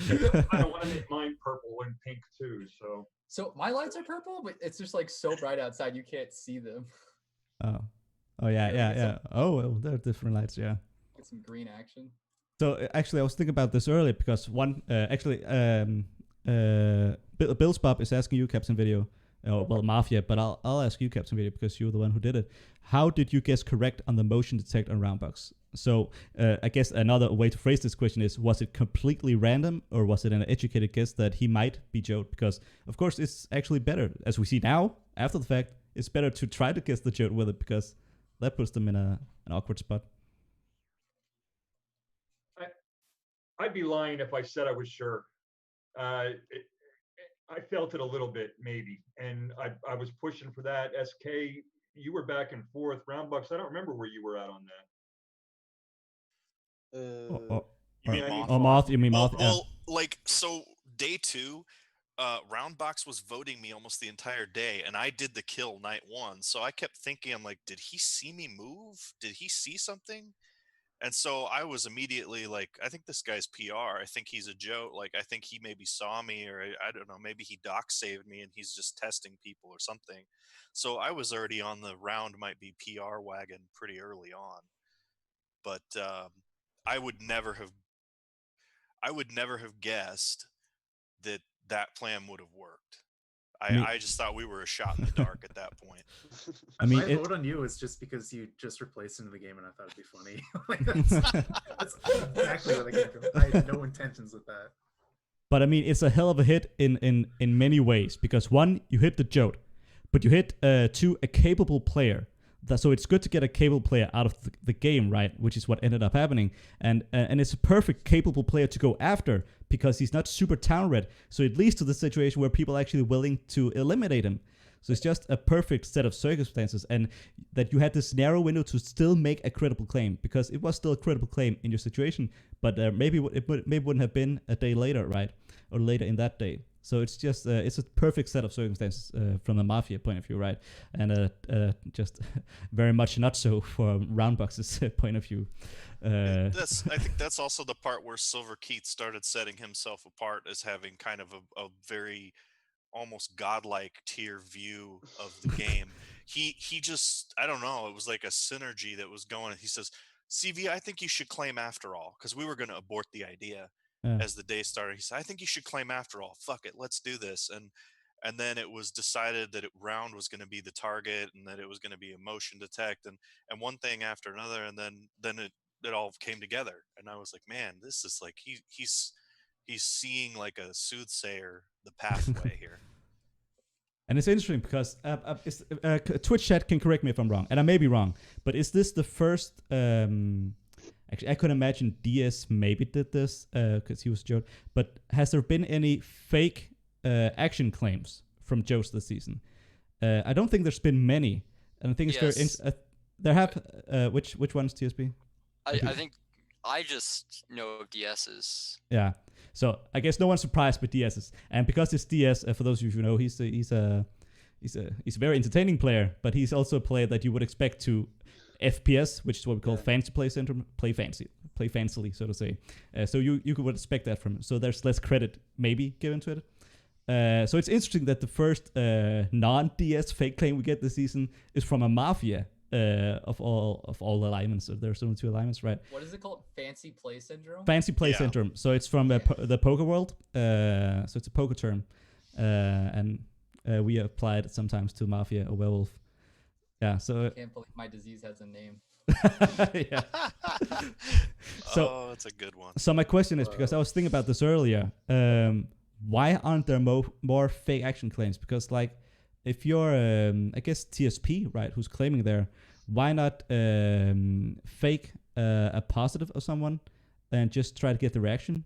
I don't want to make mine purple and pink too, so. So my lights are purple, but it's just like so bright outside you can't see them. Oh yeah. Oh, well, there are different lights. Yeah. Get some green action. So actually, I was thinking about this earlier because Bill's Bob is asking you, Captain Video. Well, Mafia, but I'll ask you, Captain Video, because you're the one who did it. How did you guess correct on the motion detect on Roundbox? So I guess another way to phrase this question is, was it completely random or was it an educated guess that he might be JOAT? Because, of course, it's actually better. As we see now, after the fact, it's better to try to guess the JOAT with it because that puts them in an awkward spot. I'd be lying if I said I was sure. I felt it a little bit, maybe. And I was pushing for that. SK, you were back and forth. Roundbox, I don't remember where you were at on that. You mean Moth? Moth, you mean Moth? Well, like, so day 2, Roundbox was voting me almost the entire day, and I did the kill night 1. So I kept thinking, I'm like, did he see me move? Did he see something? And so I was immediately like, I think this guy's PR. I think he's a joke. Like, I think he maybe saw me, or I don't know, maybe he doc saved me and he's just testing people or something. So I was already on the round might be PR wagon pretty early on. But I would never have guessed that plan would have worked. I just thought we were a shot in the dark at that point. I mean, my vote on you is just because you just replaced into the game, and I thought it'd be funny. Like, that's exactly what I came from. I had no intentions with that. But I mean, it's a hell of a hit in many ways because 1, you hit the JOAT, but you hit 2, a capable player. So it's good to get a capable player out of the game, right? Which is what ended up happening, and it's a perfect capable player to go after because he's not super town red. So it leads to the situation where people are actually willing to eliminate him. So it's just a perfect set of circumstances, and that you had this narrow window to still make a critical claim because it was still a critical claim in your situation, but maybe it wouldn't have been a day later, right, or later in that day. So it's just it's a perfect set of circumstances from the Mafia point of view, right? And just very much not so for Roundbox's point of view. I think that's also the part where SilverKeith started setting himself apart as having kind of a very almost godlike tier view of the game. He just, I don't know, it was like a synergy that was going. He says, CV, I think you should claim after all, because we were going to abort the idea. As the day started, he said, I think you should claim after all. Fuck it, let's do this. And then it was decided that Round was going to be the target and that it was going to be a motion detect and one thing after another. And then it all came together. And I was like, man, this is like he's seeing like a soothsayer the pathway here. And it's interesting because Twitch chat can correct me if I'm wrong, and I may be wrong, but is this the first... Actually, I could imagine DS maybe did this because he was JOAT. But has there been any fake action claims from JOATs this season? I don't think there's been many. And I think it's there have which ones, TSP? I think I just know of DS's. Yeah. So I guess no one's surprised with DS's, and because it's DS, for those of you who know, he's he's a very entertaining player, but he's also a player that you would expect to FPS, which is what we call fancy play syndrome, play fancily, so to say. So you would expect that from him. So there's less credit maybe given to it. So it's interesting that the first non-DS fake claim we get this season is from a Mafia of all alignments. So there's only 2 alignments, right? What is it called? Fancy play syndrome? Fancy play syndrome. So it's from the poker world. So it's a poker term. And we apply it sometimes to Mafia or Werewolf. Yeah, so... I can't believe my disease has a name. Yeah. So, that's a good one. So my question is, because I was thinking about this earlier, why aren't there more fake action claims? Because, like, if you're, I guess, TSP, right, who's claiming there, why not fake a positive of someone and just try to get the reaction?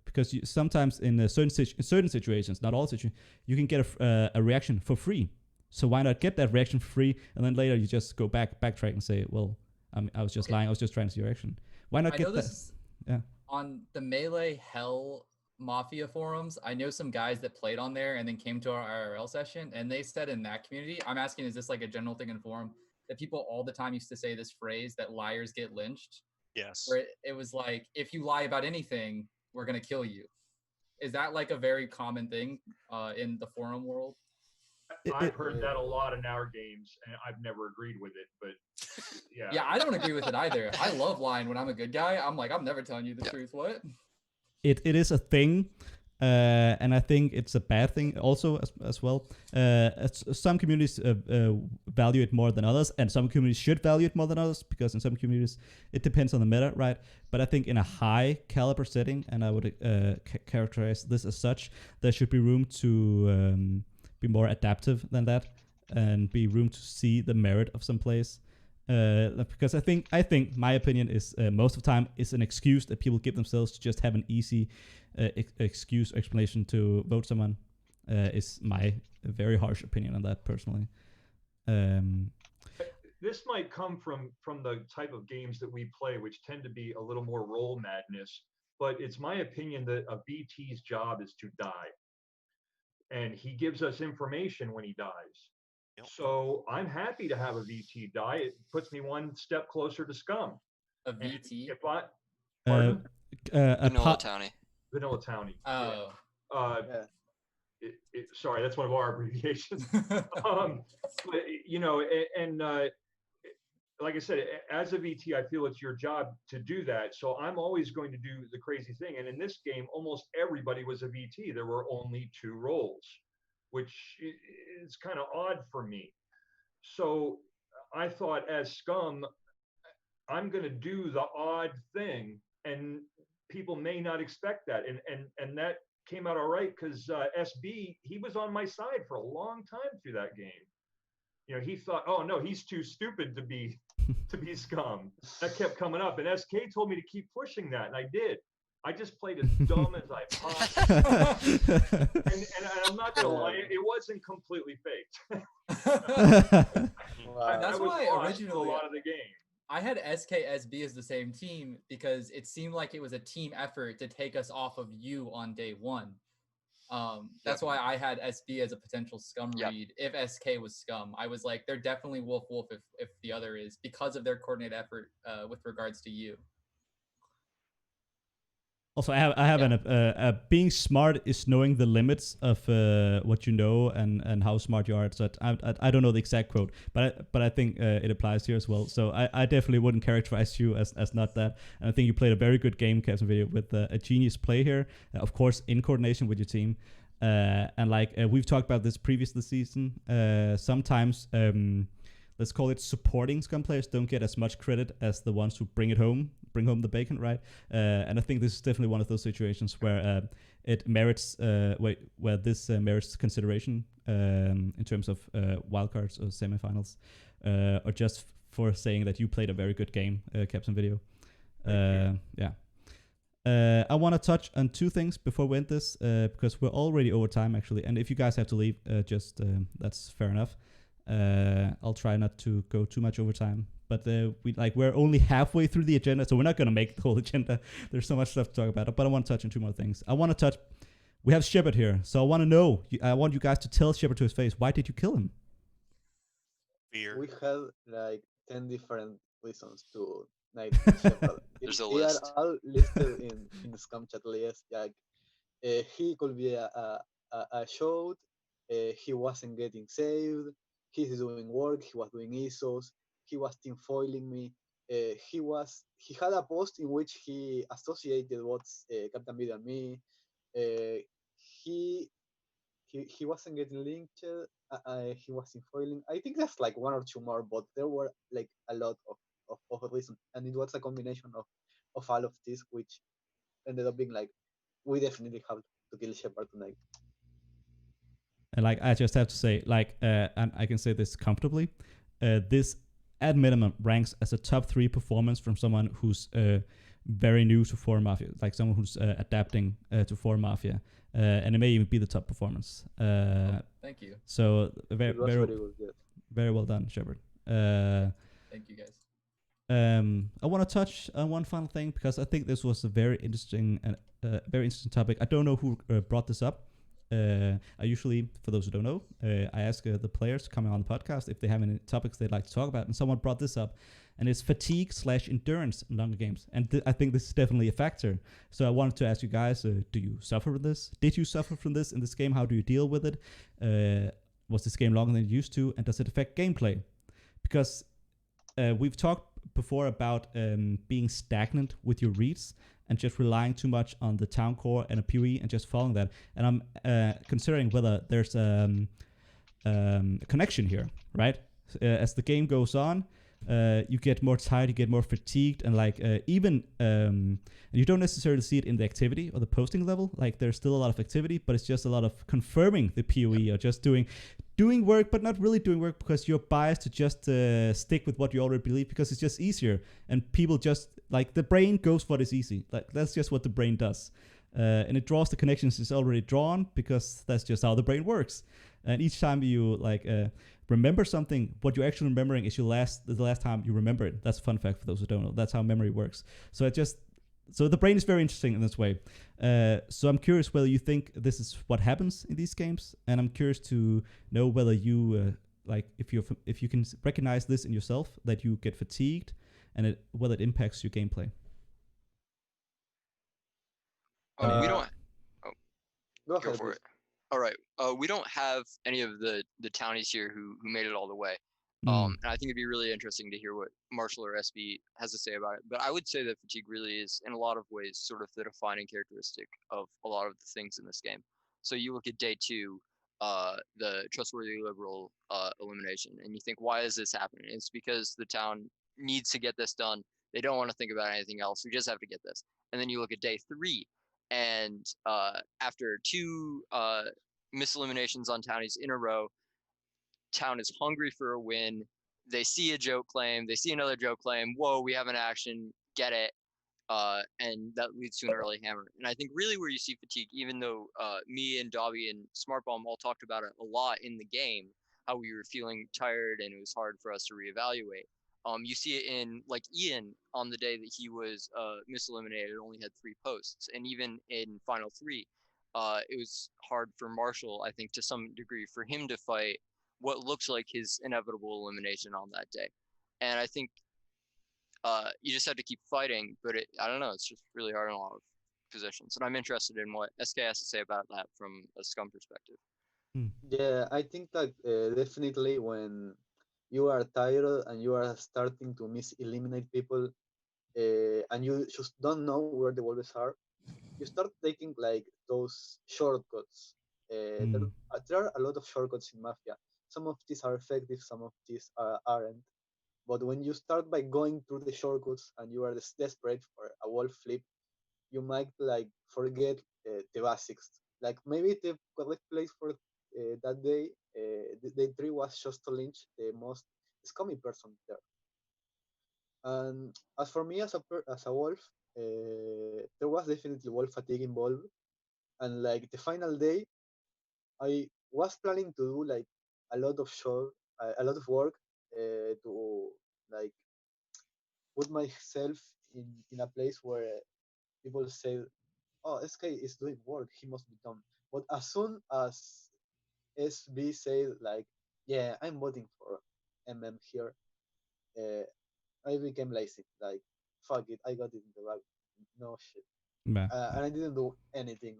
Because sometimes in certain situations, not all situations, you can get a reaction for free. So why not get that reaction for free, and then later you just go backtrack and say, well, I was just lying. I was just trying to see your reaction. Why not get that? Yeah. On the Melee Hell Mafia forums, I know some guys that played on there and then came to our IRL session, and they said in that community, I'm asking, is this like a general thing in forum, that people all the time used to say this phrase that liars get lynched? Yes. Where it was like, if you lie about anything, we're going to kill you. Is that like a very common thing in the forum world? I've heard that a lot in our games, and I've never agreed with it, but yeah. Yeah, I don't agree with it either. I love lying when I'm a good guy. I'm like, I'm never telling you the truth. What? It is a thing, and I think it's a bad thing also as well. Some communities value it more than others, and some communities should value it more than others, because in some communities it depends on the meta, right? But I think in a high caliber setting, and I would characterize this as such, there should be room to be more adaptive than that, and be room to see the merit of some plays. Because I think my opinion is most of the time it's an excuse that people give themselves to just have an easy excuse or explanation to vote someone. Is my very harsh opinion on that personally. This might come from the type of games that we play, which tend to be a little more role madness. But it's my opinion that a VT's job is to die, and he gives us information when he dies. Yep. So I'm happy to have a VT die. It puts me one step closer to scum. A VT? If I, Vanilla Townie. Vanilla Townie. Oh. Yeah. Sorry, that's one of our abbreviations. But, you know, and like I said, as a VT, I feel it's your job to do that. So I'm always going to do the crazy thing. And in this game, almost everybody was a VT. There were only 2 roles, which is kind of odd for me. So I thought, as scum, I'm going to do the odd thing, and people may not expect that. And that came out all right, because SB, he was on my side for a long time through that game. You know, he thought, oh no, he's too stupid to be scum. That kept coming up, and SK told me to keep pushing that, and I did. I just played as dumb as I possibly could. And I'm not gonna lie, it wasn't completely faked. Wow. That's why originally a lot of the game. I had SKSB as the same team, because it seemed like it was a team effort to take us off of you on day 1. That's why I had SB as a potential scum read. If SK was scum, I was like, they're definitely Wolf if the other is, because of their coordinated effort with regards to you. Also, I have being smart is knowing the limits of what you know and how smart you are. So I don't know the exact quote, but I think it applies here as well. So I definitely wouldn't characterize you as not that. And I think you played a very good game, Captain Video, with a genius play here. Of course, in coordination with your team. And like we've talked about this previous this season. Sometimes let's call it supporting scum players don't get as much credit as the ones who bring home the bacon, right? And I think this is definitely one of those situations where it merits where this merits consideration in terms of wildcards or semifinals, or just for saying that you played a very good game, Captain Video. Yeah. I want to touch on 2 things before we end this, because we're already over time actually, and if you guys have to leave, that's fair enough. I'll try not to go too much over time, but we're only halfway through the agenda, so we're not going to make the whole agenda. There's so much stuff to talk about, but I want to touch on 2 more things. I want to touch, we have Sheppard here, so I want to know, I want you guys to tell Sheppard to his face, why did you kill him? Fear. we had like 10 different reasons to knight Sheppard. There's a They are list. all listed in the scam chat list. Like he could be a shot. He wasn't getting saved. He's doing work. He was doing ISOs. He was team foiling me. He had a post in which he associated what's Captain Bid and me. Uh, he he wasn't getting linked. He wasn't foiling. I think there's like one or two more, but there were like a lot of reasons, and it was a combination of all of this, which ended up being like, we definitely have to kill Sheppard tonight. And like I just have to say, like, and I can say this comfortably, this at minimum ranks as a top 3 performance from someone who's very new to 4 Mafia, like someone who's adapting to 4 Mafia, and it may even be the top performance. Thank you. So It was very good, yes. very well done, Sheppard. Thank you, guys. I want to touch on one final thing because I think this was a very interesting topic. I don't know who brought this up. I usually, for those who don't know, I ask the players coming on the podcast if they have any topics they'd like to talk about, and someone brought this up, and it's fatigue/endurance in longer games, and I think this is definitely a factor. So I wanted to ask you guys: do you suffer from this? Did you suffer from this in this game? How do you deal with it? Was this game longer than it used to, and does it affect gameplay? Because we've talked before about being stagnant with your reads and just relying too much on the town core and a PoE and just following that. And I'm considering whether there's a connection here, right? As the game goes on, you get more tired, you get more fatigued, and like even you don't necessarily see it in the activity or the posting level. Like there's still a lot of activity, but it's just a lot of confirming the PoE or just doing work, but not really doing work because you're biased to just stick with what you already believe because it's just easier. And people just like the brain goes for what is easy. Like that's just what the brain does. And it draws the connections it's already drawn because that's just how the brain works. And each time you like remember something, what you're actually remembering is the last time you remember it. That's a fun fact for those who don't know. That's how memory works. So the brain is very interesting in this way. So I'm curious whether you think this is what happens in these games, and I'm curious to know whether you like if you can recognize this in yourself that you get fatigued, and whether it impacts your gameplay. We don't. Oh, Go ahead, for please. it. All right. We don't have any of the townies here who made it all the way. Mm. And I think it'd be really interesting to hear what Marshall or SB has to say about it. But I would say that fatigue really is, in a lot of ways, sort of the defining characteristic of a lot of the things in this game. So you look at day 2, the trustworthy liberal elimination, and you think, why is this happening? It's because the town needs to get this done. They don't want to think about anything else. We just have to get this. And then you look at day 3, and after 2 miseliminations on townies in a row, town is hungry for a win. They see a JOAT claim. They see another JOAT claim. Whoa, we have an action. Get it. And that leads to an early hammer. And I think really where you see fatigue, even though me and Dobby and Smartbomb all talked about it a lot in the game, how we were feeling tired and it was hard for us to reevaluate. You see it in like Ian on the day that he was miseliminated, only had 3 posts. And even in Final 3, it was hard for Marshall, I think, to some degree, for him to fight what looks like his inevitable elimination on that day. And I think you just have to keep fighting, but I don't know, it's just really hard in a lot of positions. And I'm interested in what SK has to say about that from a scum perspective. Yeah, I think that definitely when you are tired and you are starting to eliminate people, and you just don't know where the wolves are, you start taking like those shortcuts. There are a lot of shortcuts in Mafia. Some of these are effective, some of these aren't. But when you start by going through the shortcuts and you are desperate for a wolf flip, you might like forget the basics. Like maybe the correct place for that day, the day 3 was just to lynch the most scummy person there. And as for me as a wolf, there was definitely wolf fatigue involved. And like the final day, I was planning to do like a lot of a lot of work to like put myself in a place where people say, "Oh, SK is doing work; he must be done." But as soon as SB said like, "Yeah, I'm voting for here. I became lazy. Like, fuck it, I got it in the bag. No shit. Yeah. And I didn't do anything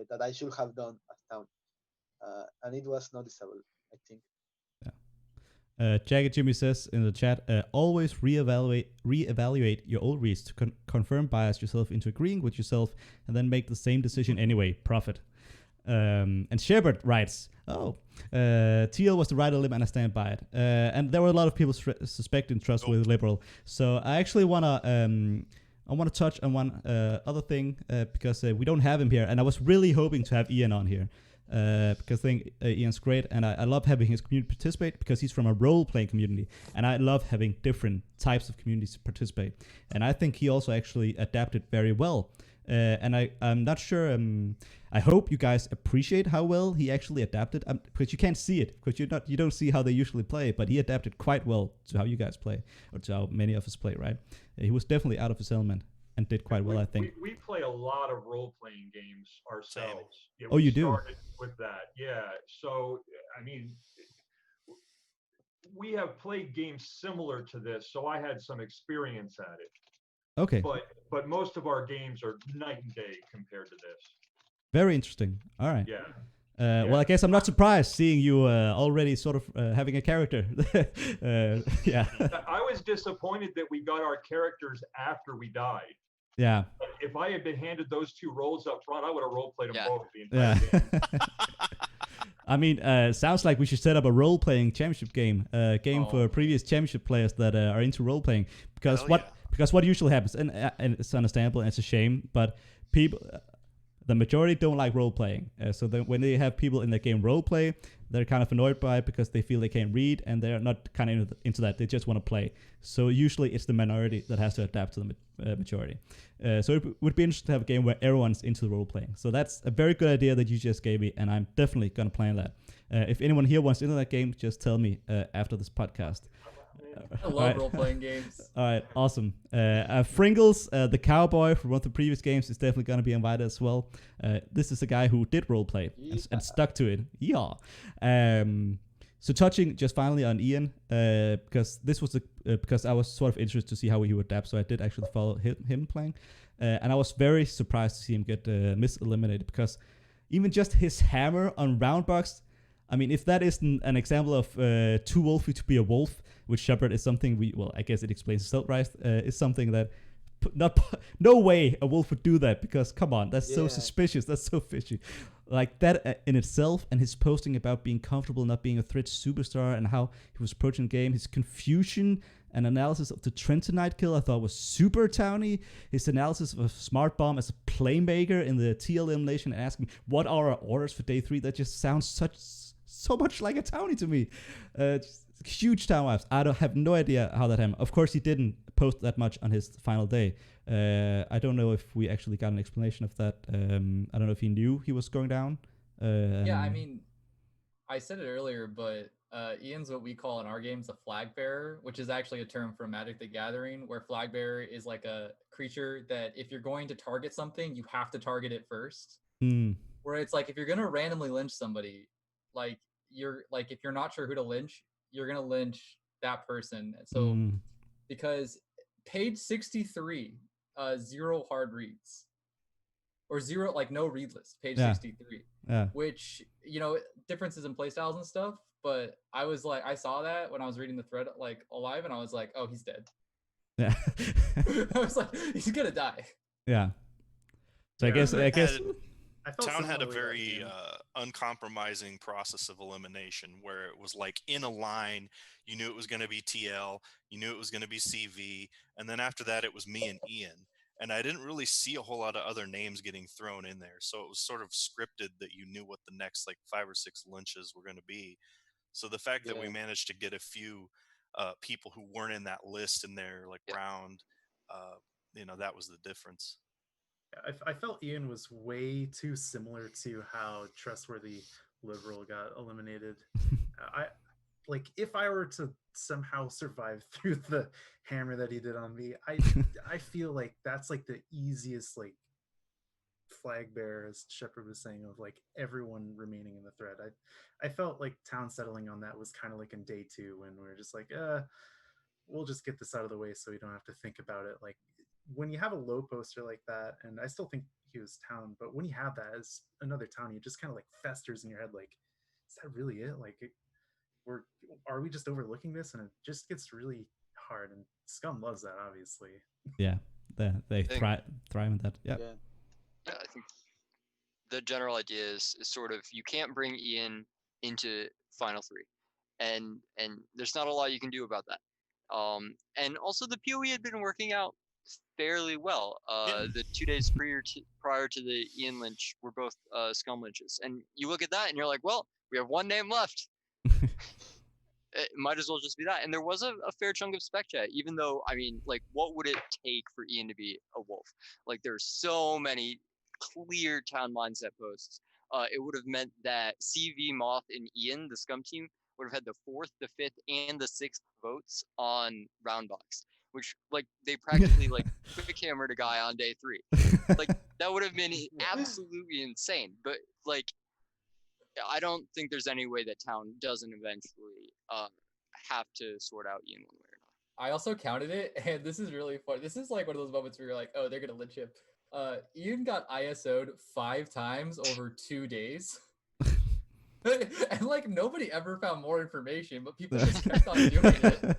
that I should have done as town. And it was noticeable, I think. Jagged Jimmy says in the chat, always reevaluate your old reads to confirm bias yourself into agreeing with yourself and then make the same decision anyway. Profit. And Sheppard writes, TL was the right limb and I stand by it. And there were a lot of people suspecting trustworthy liberal. So I actually want to touch on one other thing because we don't have him here. And I was really hoping to have Ian on here. Because I think Ian's great, and I love having his community participate because he's from a role-playing community, and I love having different types of communities participate. And I think he also actually adapted very well. And I'm not sure. I hope you guys appreciate how well he actually adapted, because you can't see it, because you don't see how they usually play, but he adapted quite well to how you guys play, or to how many of us play. Right? He was definitely out of his element. And did quite well, I think. We play a lot of role-playing games ourselves. Yeah, oh, you do? Started with that, yeah. So, I mean, we have played games similar to this, so I had some experience at it. Okay. But most of our games are night and day compared to this. Very interesting. All right. Yeah. Well, I guess I'm not surprised seeing you already sort of having a character. Yeah. I was disappointed that we got our characters after we died. Yeah. If I had been handed those two roles up front, I would have role-played them both the entire game. I mean, sounds like we should set up a role-playing championship game, for previous championship players that are into role-playing. Because what usually happens, and it's understandable and it's a shame, but people, the majority don't like role-playing. So then when they have people in the game role-play, they're kind of annoyed by it because they feel they can't read and they're not kind of into that. They just want to play. So usually it's the minority that has to adapt to the majority. So it would be interesting to have a game where everyone's into the role-playing. So that's a very good idea that you just gave me, and I'm definitely going to plan that. If anyone here wants into that game, just tell me after this podcast. I love role-playing games. All right, awesome. Fringles, the cowboy from one of the previous games, is definitely going to be invited as well. This is a guy who did roleplay and stuck to it. Yeah. So touching just finally on Ian, because this was because I was sort of interested to see how he would adapt. So I did actually follow him playing, and I was very surprised to see him get mis-eliminated, because even just his hammer on roundbox. I mean, if that isn't an example of too wolfy to be a wolf, which Sheppard is something I guess it explains itself, right? Is something that no way a wolf would do that, because come on, that's so suspicious, that's so fishy. Like that in itself, and his posting about being comfortable not being a threat superstar and how he was approaching the game, his confusion and analysis of the Trentonite kill I thought was super towny. His analysis of Smart Bomb as a playmaker in the TL elimination and asking what are our orders for day 3, that just sounds so much like a townie to me. Huge town vibes. I have no idea how that happened. Of course, he didn't post that much on his final day. I don't know if we actually got an explanation of that. I don't know if he knew he was going down. Yeah, I mean, I said it earlier, but Ian's what we call in our games a flag bearer, which is actually a term from Magic the Gathering, where flag bearer is like a creature that if you're going to target something, you have to target it first. Where it's like if you're going to randomly lynch somebody, like if you're not sure who to lynch, you're going to lynch that person. So because page 63, 0 hard reads, or 0, like no read list, page 63, which, differences in playstyles and stuff. But I was like, I saw that when I was reading the thread like alive, and I was like, oh, he's dead. Yeah. I was like, he's going to die. Yeah. So I guess Town had a very uncompromising process of elimination, where it was like in a line, you knew it was going to be TL, you knew it was going to be CV, and then after that it was me and Ian. And I didn't really see a whole lot of other names getting thrown in there. So it was sort of scripted that you knew what the next like 5 or 6 lynches were going to be. So the fact that we managed to get a few people who weren't in that list in their like round, that was the difference. I felt Ian was way too similar to how Trustworthy Liberal got eliminated. If I were to somehow survive through the hammer that he did on me, I feel like that's like the easiest flag bearer, as Sheppard was saying, of like everyone remaining in the thread. I felt like town settling on that was kind of like in day 2 when we were just like, we'll just get this out of the way so we don't have to think about it. Like when you have a low poster like that, and I still think he was town, but when you have that as another town, it just kind of like festers in your head. Like, is that really it? Like, are we just overlooking this? And it just gets really hard. And Scum loves that, obviously. Yeah, they thrive in that. Yeah. Yeah, I think the general idea is sort of you can't bring Ian into Final 3, and there's not a lot you can do about that. And also the PoE had been working out fairly well. The 2 days prior to the Ian Lynch were both Scum Lynches, and you look at that and you're like, well, we have one name left. It might as well just be that. And there was a fair chunk of spec chat, even though, I mean, like, what would it take for Ian to be a wolf? Like, there's so many clear town mindset posts. It would have meant that CV, Moth, and Ian, the Scum team, would have had the 4th, the 5th, and the 6th votes on roundbox, which, like, they practically, like, quick hammered a guy on day 3. Like, that would have been absolutely insane. But, like, I don't think there's any way that town doesn't eventually have to sort out Ian one way or not. I also counted it, and this is really fun. This is like one of those moments where you're like, oh, they're gonna lynch him. Ian got ISO'd 5 times over 2 days. And like nobody ever found more information, but people just kept on doing it.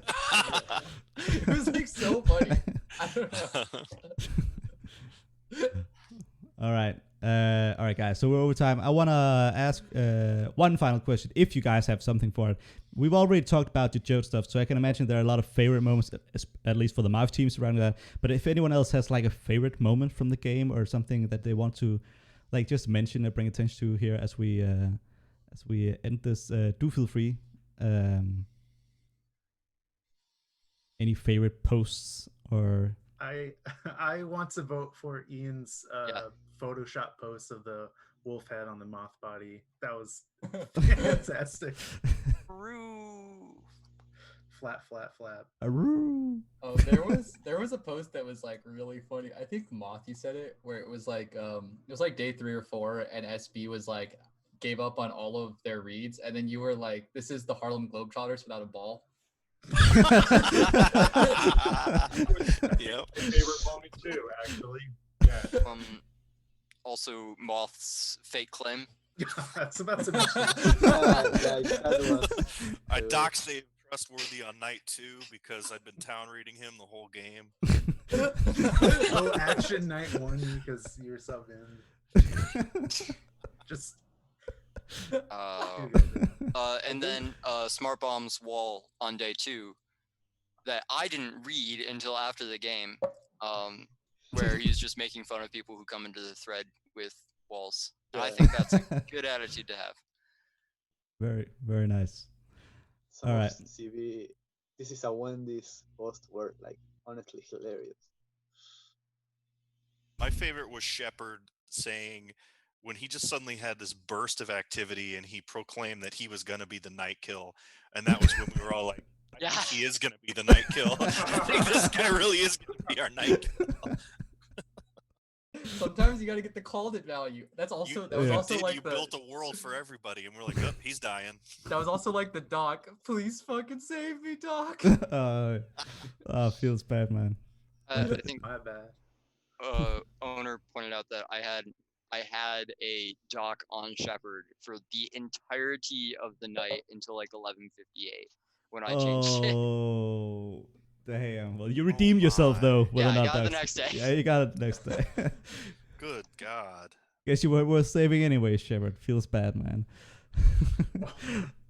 It was like so funny. I don't know. All right, guys. So we're over time. I want to ask one final question. If you guys have something for it, we've already talked about the JOAT stuff, so I can imagine there are a lot of favorite moments, at least for the Mafia teams around that. But if anyone else has like a favorite moment from the game or something that they want to, like, just mention or bring attention to here as we end this, do feel free. Any favorite posts or? I want to vote for Ian's Photoshop post of the wolf head on the moth body. That was fantastic. Flap. Oh, there was a post that was like really funny. I think Moth, you said it, where it was like day 3 or 4, and SB was like gave up on all of their reads, and then you were like, "This is the Harlem Globetrotters without a ball." Yep. Favorite moment too, actually. Yeah. Also, Moth's fake claim. That's about to mention. I doxed Dave Trustworthy on night 2 because I'd been town reading him the whole game. No action night 1 because you're sub in. Just. And then Smart Bomb's wall on day 2 that I didn't read until after the game, where he's just making fun of people who come into the thread with walls. And I think that's a good attitude to have. Very, very nice. All right. CV, this is a Wendy's post were like honestly hilarious. My favorite was Sheppard saying, when he just suddenly had this burst of activity and he proclaimed that he was going to be the night kill. And that was when we were all like, I think he is going to be the night kill. I think this guy really is going to be our night kill. Sometimes you got to get the called it value. That's also, you built a world for everybody. And we're like, oh, he's dying. That was also like the Doc. Please fucking save me, Doc. Feels bad, man. I think my bad. Owner pointed out that I had a doc on Sheppard for the entirety of the night until like 11:58 when I changed it. Oh, damn. Well, you redeemed yourself though. Yeah, I got it the next day. Yeah, you got it the next day. Good God. Guess you were saving anyway, Sheppard. Feels bad, man.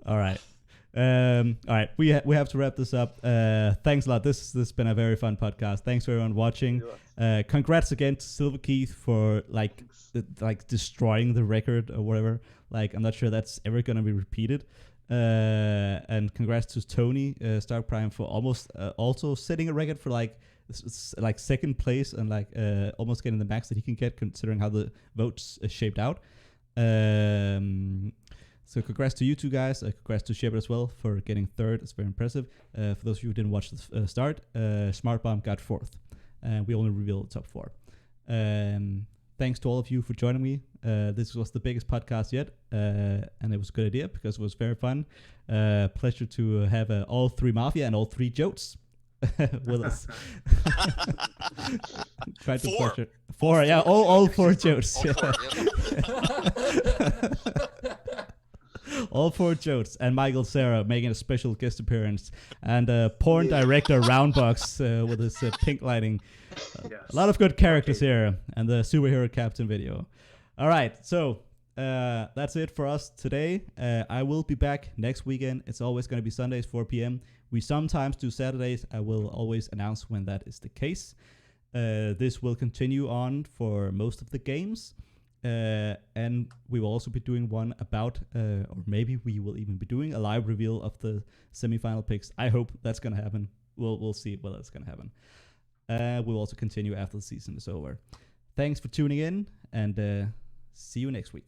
All right. All right, we have to wrap this up. Thanks a lot. This has been a very fun podcast. Thanks for everyone watching. Congrats again to SilverKeith for like destroying the record or whatever. Like, I'm not sure that's ever gonna be repeated. And congrats to Tony _starkprime for almost also setting a record for like second place and like almost getting the max that he can get considering how the votes shaped out. So congrats to you two guys. Congrats to Sheppard as well for getting third. It's very impressive. For those of you who didn't watch the start, Smart Bomb got fourth. And we only revealed the top 4. thanks to all of you for joining me. This was the biggest podcast yet, and it was a good idea because it was very fun. Pleasure to have all 3 Mafia and all 3 JOATs with us. Try to pleasure. 4, yeah, all 4 JOATs. All 4 JOATs, and Michael Cera making a special guest appearance, and porn director Roundbox with his pink lighting. A lot of good characters here, and the superhero captain video. All right, so that's it for us today. I will be back next weekend. It's always going to be Sundays, 4 p.m. We sometimes do Saturdays. I will always announce when that is the case. This will continue on for most of the games. And we will also be doing one about, or maybe we will even be doing a live reveal of the semi-final picks. I hope that's going to happen. We'll see whether it's going to happen. We'll also continue after the season is over. Thanks for tuning in, and see you next week.